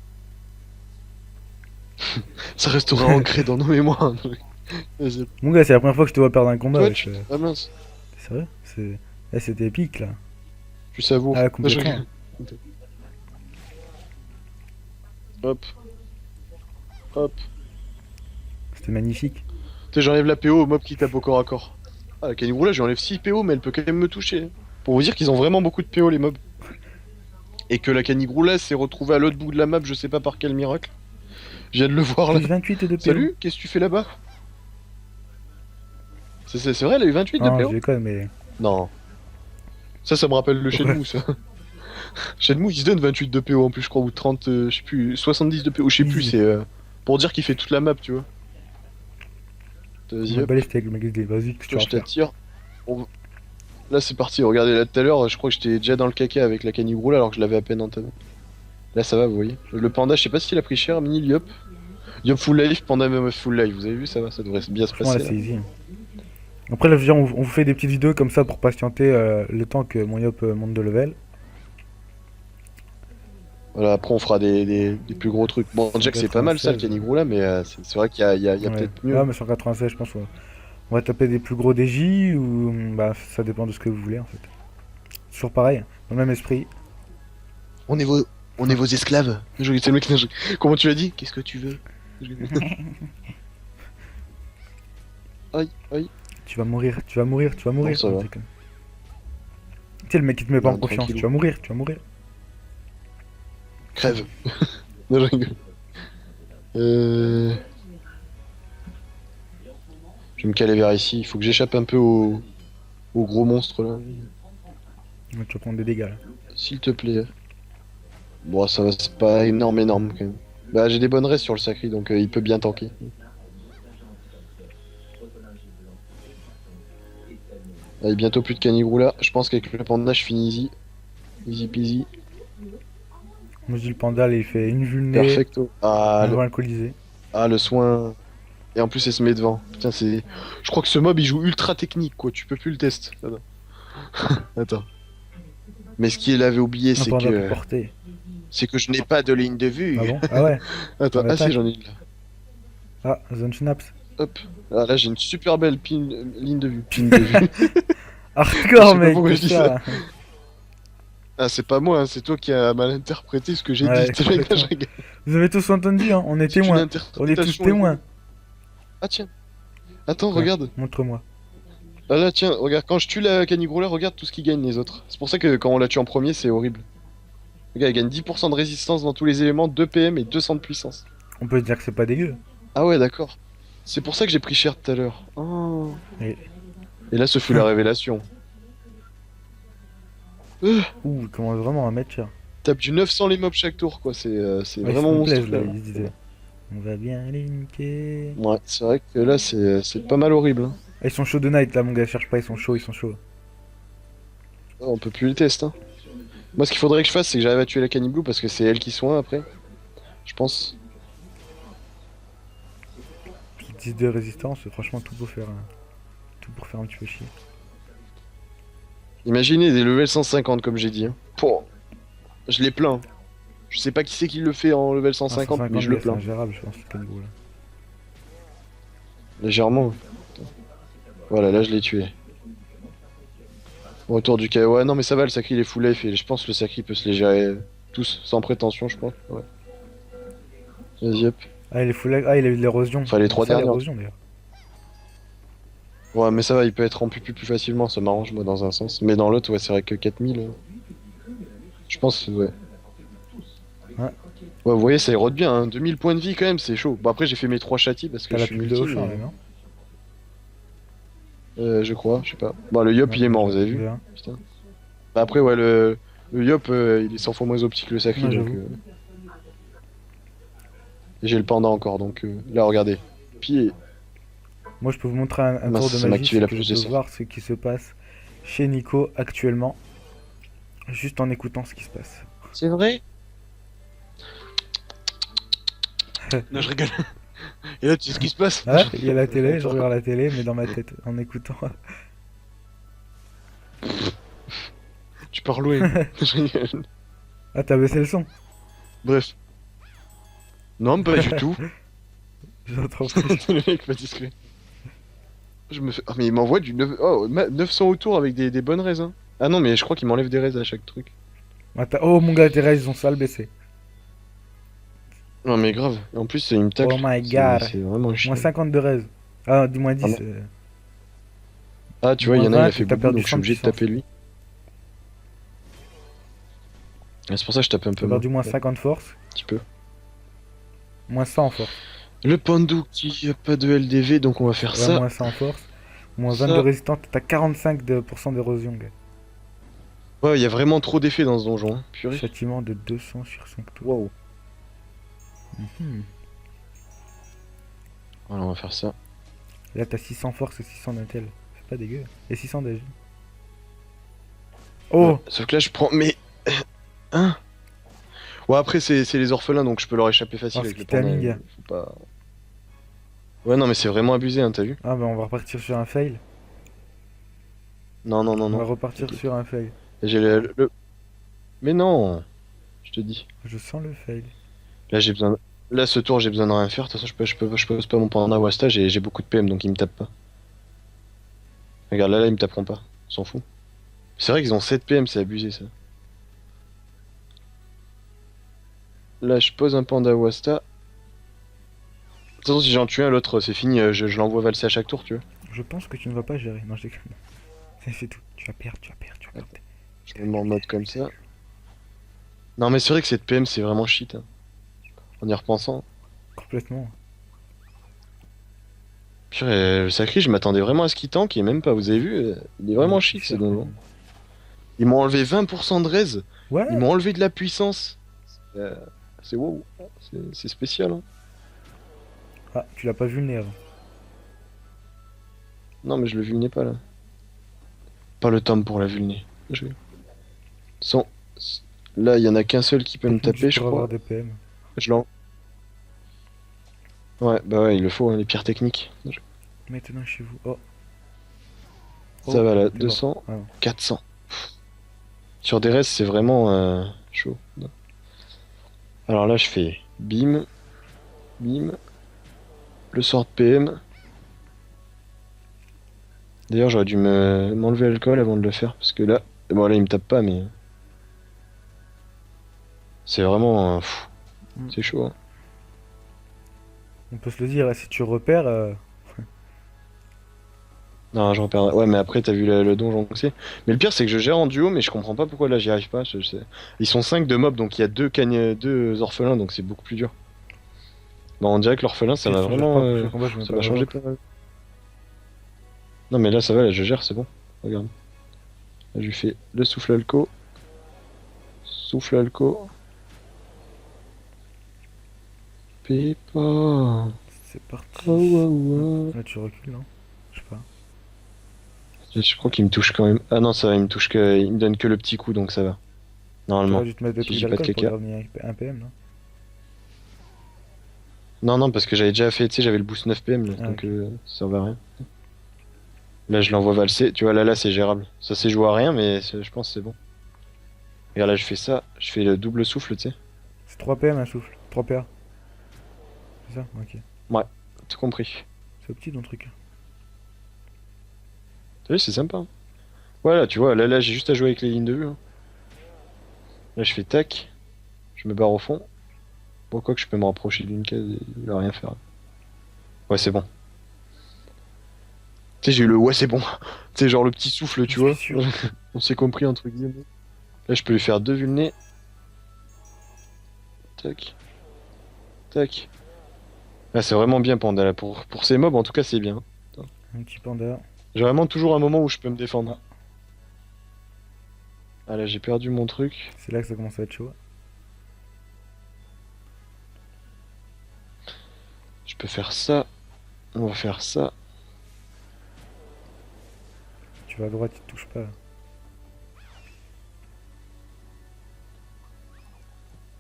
Ça restera ancré dans nos mémoires. Vas-y. Mon gars, c'est la première fois que je te vois perdre un combat, Toi, wesh. Ah mince, T'es sérieux? C'était épique, là. tu savoures. Ah, Non, je complètement. rigole. Hop, hop. C'était magnifique. Tu sais, j'enlève la PO au mob qui tape au corps à corps. Ah, la Canigroula, j'enlève 6 PO, mais elle peut quand même me toucher. Pour vous dire qu'ils ont vraiment beaucoup de PO, les mobs. Et que la Canigroula s'est retrouvée à l'autre bout de la map, je sais pas par quel miracle. Je viens de le voir là. Plus 28 de PO. Salut, qu'est-ce que tu fais là-bas? C'est vrai, elle a eu 28 de Non, je PO? déconne, mais. Non. Ça me rappelle le Shenmue, ça. Shenmue, il se donne 28 de PO en plus, je crois, ou 30, je sais plus, 70 de PO, je sais plus, Easy. c'est pour dire qu'il fait toute la map, tu vois. On Vas-y, va hop, balayer avec le mec, vas-y, que tu toi vas je faire. t'attire. On- Là, c'est parti, regardez, là tout à l'heure, je crois que j'étais déjà dans le caca avec la Canigroula alors que je l'avais à peine entamé. Là, ça va, vous voyez. Le panda, je sais pas s'il a pris cher, mini Yop. Yop full life, panda même full life, vous avez vu, ça va, ça devrait bien se Franchement, là, passer là. c'est easy. Après, là, viens, on vous fait des petites vidéos comme ça pour patienter le temps que mon Yop monte de level. Voilà, après on fera des plus gros trucs. Bon, Jack, c'est pas mal ça, le 96. Canigroula, mais c'est vrai qu'il y a Ouais. peut-être mieux. Ah, mais sur 96, je pense, on va taper des plus gros DJ ou. Bah, ça dépend de ce que vous voulez, en fait. Toujours pareil, dans le même esprit. On est vos, on est vos esclaves. C'est le mec, comment tu l'as dit? Qu'est-ce que tu veux? Aïe, aïe. Tu vas mourir, tu vas mourir, tu vas mourir. ça va. Je déconne. Tu sais, le mec qui te met pas en Non, confiance, tranquillou. tu vas mourir, tu vas mourir. Crève. Non, je rigole. Je vais me caler vers ici. Il faut que j'échappe un peu au gros monstre là. Ouais, tu vas prendre des dégâts là. S'il te plaît. Bon, ça va, c'est pas énorme, énorme quand même. Bah, j'ai des bonnes restes sur le sacré, donc il peut bien tanker. Allez, bientôt plus de Canigroula. Je pense qu'avec le panda, je finis easy. Easy peasy. Moi je dis le panda, là, il fait une vulnée, Perfecto. Ah, un vent alcoolisé. le soin. Et en plus, elle se met devant. Putain, c'est. Je crois que ce mob il joue ultra technique quoi. Tu peux plus le test. Attends. Attends. Mais ce qu'il avait oublié, Un c'est panda que. pour porter. C'est que je n'ai pas de ligne de vue. Ah bon? Ah ouais? Attends, On ah si, attaque. j'en ai une là. Ah, zone synapse. Hop. Ah, là, j'ai une super belle ligne de vue. Pin de vue. Hardcore, Je sais pas mec, pourquoi je c'est dis ça. Ah, c'est pas moi, hein, c'est toi qui as mal interprété ce que j'ai Ouais, dit. C'est vrai que là, je complètement. rigole. Vous avez tous entendu, hein? On est C'est une témoins. On est tous interprétation témoins. Ah, tiens. Attends, Quoi? regarde. Montre-moi. Ah là, tiens, regarde, quand je tue la Canigroula, regarde tout ce qu'ils gagnent les autres. C'est pour ça que quand on la tue en premier, c'est horrible. Regarde, elle gagne 10% de résistance dans tous les éléments, 2 PM et 200 de puissance. On peut dire que c'est pas dégueu. Ah ouais, d'accord. C'est pour ça que j'ai pris cher tout à l'heure. Oh. Et- Et là, ce fut la révélation. Ouh, il commence vraiment à mettre cher. Tape du 900 les mobs chaque tour, quoi. C'est Ouais, ils vraiment se plaisent, monstrueux. là, ils se disaient. On va bien les niquer. Ouais, c'est vrai que là, c'est pas mal horrible. Hein. Ah, ils sont chauds de night, là, mon gars, cherche pas, ils sont chauds, ils sont chauds. Ah, on peut plus les tester. Hein. Moi, ce qu'il faudrait que je fasse, c'est que j'arrive à tuer la Caniblue parce que c'est elle qui soigne après. Je pense. Plus 10 de résistance, franchement, tout pour faire, tout pour faire un petit peu chier. Imaginez des levels 150, comme j'ai dit. Hein. Pouah. Je les plains. Je sais pas qui c'est qui le fait en level 150, mais je le c'est plains. ingérable, je pense, ce niveau là. Légèrement. Voilà, là je l'ai tué. Retour du KO. Ouais, non, mais ça va, le sacré il est full life et je pense que le sacré peut se les gérer tous sans prétention, je pense. Ouais. Vas-y, hop. Ah, il est full, ah, il a eu de l'érosion. Enfin, les trois Ça, dernières. l'érosion, d'ailleurs. Ouais, mais ça va, il peut être en plus facilement, ça m'arrange moi dans un sens. Mais dans l'autre, ouais, c'est vrai que 4000. Je pense, ouais. Ouais. Ouais, vous voyez, ça érode bien, hein. 2000 points de vie quand même, c'est chaud. Bon, après, j'ai fait mes 3 châtis parce que T'as je la suis pub de multi. Auchan, Mais... là, non? Je crois, je sais pas. Bon, le Yop, il est mort, vous avez vu? Bien. Putain. Bah, après, ouais, le Yop, il est 100 fois moins optique que le sacré, Ouais, donc. j'avoue. Et j'ai le panda encore, donc là, regardez. Pied. Moi, je peux vous montrer un Mince, tour de ça m'a magie, activé c'est la que plus je de peux sang. voir ce qui se passe chez Nico actuellement, juste en écoutant ce qui se passe. C'est vrai? Non, je rigole. Et là, tu sais ce qui se passe? Ah, il y a la télé, je regarde la télé, mais dans ma tête, en écoutant. Tu pars loin. Je rigole. Ah, t'as baissé le son. Bref. Non, pas du tout. J'entends. Le mec pas discret. Je me fais... Oh, mais il m'envoie du 900 autour avec des bonnes raises, hein. Ah non, mais je crois qu'il m'enlève des raises à chaque truc. Oh mon gars, tes raises, ils ont sale baissé. Non, mais grave. En plus, il me tacle. Oh my C'est- god. C'est vraiment chiant. Moins 50 de raises. Ah, dis moins 10. Ah, Ah, tu vois, il y en a, il moins a fait 20, t'as boubou, perdu donc je suis 100 obligé de puissance. taper lui. Et c'est pour ça que je tape un peu T'as perdu moins ouais, 50 force. un petit peu. Moins 100 en force. Le Pandou qui a pas de LDV, donc on va faire Ouais, ça. moins 100 en force. Moins 20 de Ça. résistance. T'as 45% d'érosion, gars. Ouais, il y a vraiment trop d'effets dans ce donjon. Hein. Purée. Châtiment de 200 sur 5 tours. Waouh. Mhm. Voilà, on va faire ça. Là, t'as 600 force et 600 d'intel. C'est pas dégueu. Et 600 d'âge. Oh! Ouais, sauf que là, je prends. Mais. Hein? Ouais, après, c'est les orphelins, donc je peux leur échapper facile Oh, avec le ce timing, panda. gars. Faut pas. Ouais, non, mais c'est vraiment abusé, hein, t'as vu? Ah, bah on va repartir sur un fail. Non, non, non, On va non. repartir Ok. sur un fail. J'ai Mais non! Je te dis. Je sens le fail. Là, j'ai besoin. Là, ce tour, j'ai besoin de rien faire. De toute façon, je pose pas mon panda Wasta, j'ai beaucoup de PM, donc ils me tapent pas. Regarde, là, ils me taperont pas. On s'en fout. C'est vrai qu'ils ont 7 PM, c'est abusé, ça. Là, je pose un panda Wasta. De toute façon, si j'en tue un, l'autre, c'est fini. Je l'envoie valser à chaque tour, tu vois. Je pense que tu ne vas pas gérer. Non, je déconne. C'est tout. Tu vas perdre, tu vas perdre, tu vas perdre. Je me mets en mode comme ça. Non, mais c'est vrai que cette PM, c'est vraiment shit. Hein. En y repensant. Complètement. Purée, le sacré, je m'attendais vraiment à ce qu'il tank, et même pas. Vous avez vu, il est vraiment chic, ce donjon. Ils m'ont enlevé 20% de raise. Ouais. Ils m'ont enlevé de la puissance. Euh, c'est wow. C'est spécial. Hein. Ah, tu l'as pas vu le nerf. Non, mais je le vulnais pas là. Pas le temps pour la vulner. Je... Sans... Là, il y en a qu'un seul qui peut me taper, je pour crois. avoir des PM. Je l'en. Ouais, bah ouais, il le faut, hein, les pires techniques. Maintenant chez vous. Oh. Ça Oh, va là, t'es 200, mort. Ah, non. 400. Sur des restes, c'est vraiment chaud. Alors là, je fais bim, bim, le sort de PM. D'ailleurs, j'aurais dû m'enlever l'alcool avant de le faire, parce que là, bon là, il me tape pas, mais c'est vraiment, c'est chaud. Hein. On peut se le dire, là, si tu repères. Non, je repère. Ouais, mais après, t'as vu le donjon que c'est. Mais le pire, c'est que je gère en duo, mais je comprends pas pourquoi là, j'y arrive pas. Je sais. Ils sont 5 de mobs, donc il y a deux orphelins, donc c'est beaucoup plus dur. Bon, on dirait que l'orphelin, ça si m'a tu gères vraiment. pas le combat, je vais Ça pas m'a changé l'avoir. pas mal. Non, mais là, ça va, là, je gère, c'est bon. Regarde. Là, je lui fais le souffle alco. Souffle alco. Pépa. C'est parti. Oh, ouais, ouais. Là, tu recules, non? Je sais pas. Je crois qu'il me touche quand même. Ah non, ça va, il me touche que. Il me donne que le petit coup, donc ça va. Normalement. T'aurais dû te mettre le Si truc j'ai pas de d'alcool pour caca. devenir un PM, non? Non, non, parce que j'avais déjà fait, tu sais, j'avais le boost 9 PM, là, Ah, donc ok. ça servait à rien. Là, je l'envoie valser. Tu vois, là, c'est gérable. Ça s'est joué à rien, mais je pense que c'est bon. Regarde, là, je fais ça. Je fais le double souffle, tu sais. C'est 3 PM un souffle. 3 PA. C'est ça? Ok. Tout compris. C'est petit ton truc. T'as vu, c'est sympa. Hein. Voilà, tu vois, là, j'ai juste à jouer avec les lignes de vue. Hein. Là, je fais tac. Je me barre au fond. Pourquoi que je peux me rapprocher d'une case et il va rien faire. Ouais, c'est bon. Tu sais, j'ai eu le ouais, c'est bon. Tu sais, genre le petit souffle, tu Je vois. suis sûr. On s'est compris entre guillemets. Là, je peux lui faire deux vulnés. Tac. Tac. Là, c'est vraiment bien Panda. Là. Pour ces mobs, en tout cas, c'est bien. Un petit panda. J'ai vraiment toujours un moment où je peux me défendre. Ah là, j'ai perdu mon truc. C'est là que ça commence à être chaud. Je peux faire ça. On va faire ça. Tu vas à droite, il te touche pas.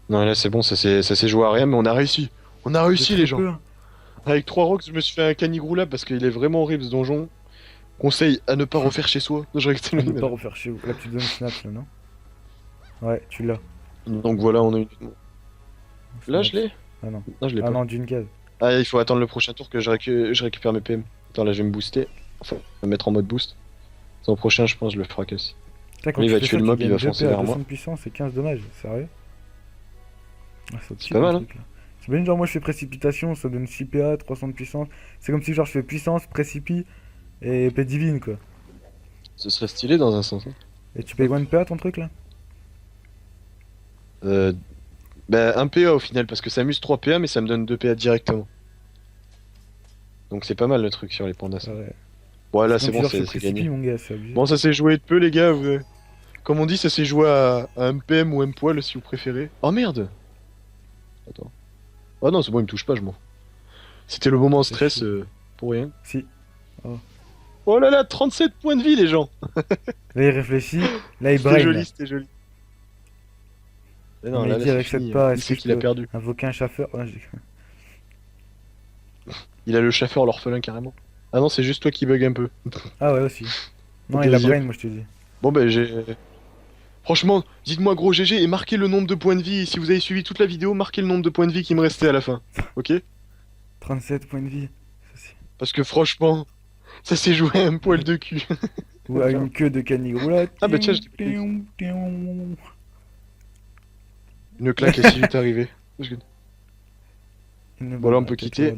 Non, là, c'est bon, ça s'est joué à rien, mais on a réussi. On a réussi, les gens. Avec 3 rocks, je me suis fait un canigrou là parce qu'il est vraiment horrible ce donjon. Conseil à ne pas refaire chez soi. Non, je rigole, On ne peut pas refaire chez vous. La petite zone snap là, non? Ouais, tu l'as. Donc voilà, on a une. Là, je l'ai? Ah non. Non, je l'ai Ah pas. non, d'une case. Ah, il faut attendre le prochain tour que je récupère mes PM. Attends, là, je vais me booster. Enfin, me mettre en mode boost. Au prochain, je pense, je le fracasse. Putain, quand Là, il tu va fais tuer ça, le tu mob, il gagnes va 2 foncer P à vers 200 moi. de puissance et 15 dommages. Sérieux? Ah, c'est C'est opti pas le mal, hein? truc là. C'est bien, genre moi je fais précipitation, ça donne 6 PA, 300 de puissance. C'est comme si genre je fais puissance, précipi et épée divine quoi. Ce serait stylé dans un sens, hein. Et tu payes 1 PA ton truc là? Euh, Bah, 1 PA au final, parce que ça amuse 3 PA, mais ça me donne 2 PA directement. Donc c'est pas mal le truc sur les pandas, ça. Ouais. Bon, C'est là, comme c'est si bon, genre je fais c'est précipi gagné. mon gars, c'est abusé. Bon, ça s'est joué de peu, les gars. Comme on dit, ça s'est joué à un PM ou un poil, si vous préférez. Oh merde! Attends. Oh non, c'est bon, il me touche pas, je m'en fous. C'était le moment C'est stress, chier. pour rien. Si. Oh. Oh là là, 37 points de vie, les gens! Là il réfléchit, là il C'était brain là. joli, c'était joli. Mais Il non, m'a là, dit c'est avec cette fini. part, Il est-ce que sait je qu'il a peux perdu. invoquer un chasseur? Ouais, Il a le chauffeur, l'orphelin, carrément. Ah non, c'est juste toi qui bug un peu. Ah ouais aussi. Non, Ok, il a vas-y, hop. brain moi je te dis. Bon, bah, j'ai. Franchement, dites-moi gros GG et marquez le nombre de points de vie. Si vous avez suivi toute la vidéo, marquez le nombre de points de vie qui me restait à la fin. Ok? 37 points de vie. Ça, Parce que franchement, ça s'est joué à un poil de cul. ou à une queue de canigrou Ah bah tiens, je t'ai pas dit. Une claque est si vite arrivée. Bon, là, on peut quitter.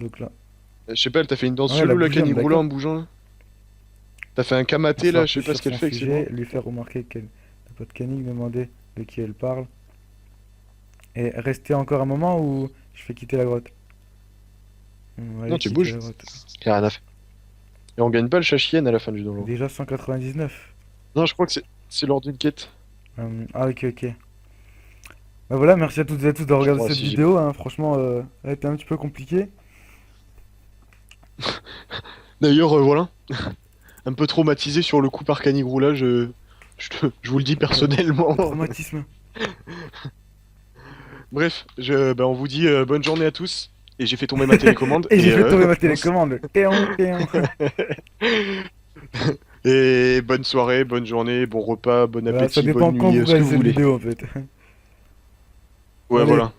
Je sais pas, elle t'a fait une danse Ouais, elle a chelou, la bougé, on est canigrou là d'accord. en bougeant là. T'as fait un En kamaté là, savoir je sais plus pas sur ce qu'elle son fait avec ses sujet, bras. lui faire remarquer qu'elle n'a pas de canine, demander de qui elle parle. Et rester encore un moment ou je fais quitter la grotte? Non, Allez, tu quitter la bouges. grotte. Y'a rien à faire. Et on gagne pas le chachien à la fin du donjon. Déjà 199. Non, je crois que c'est lors d'une quête. Ah ok ok. Bah voilà, merci à toutes et à tous d'avoir Je regardé crois cette si j'ai. vidéo, hein. Franchement, elle était un petit peu compliquée. D'ailleurs, voilà. Un peu traumatisé sur le coup par canigrou là, je vous le dis personnellement. Le traumatisme. Bref, on vous dit bonne journée à tous. Et j'ai fait tomber ma télécommande. Et j'ai fait tomber ma on s- télécommande. et bonne soirée, bonne journée, bon repas, bon Voilà, ça appétit, dépend bonne quand nuit, vous ce que regardez vous cette voulez. vidéo en fait. Ouais, Allez, voilà.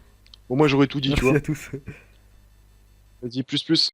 Bon, moi j'aurais tout dit, tu merci vois. à tous. Vas-y, plus plus.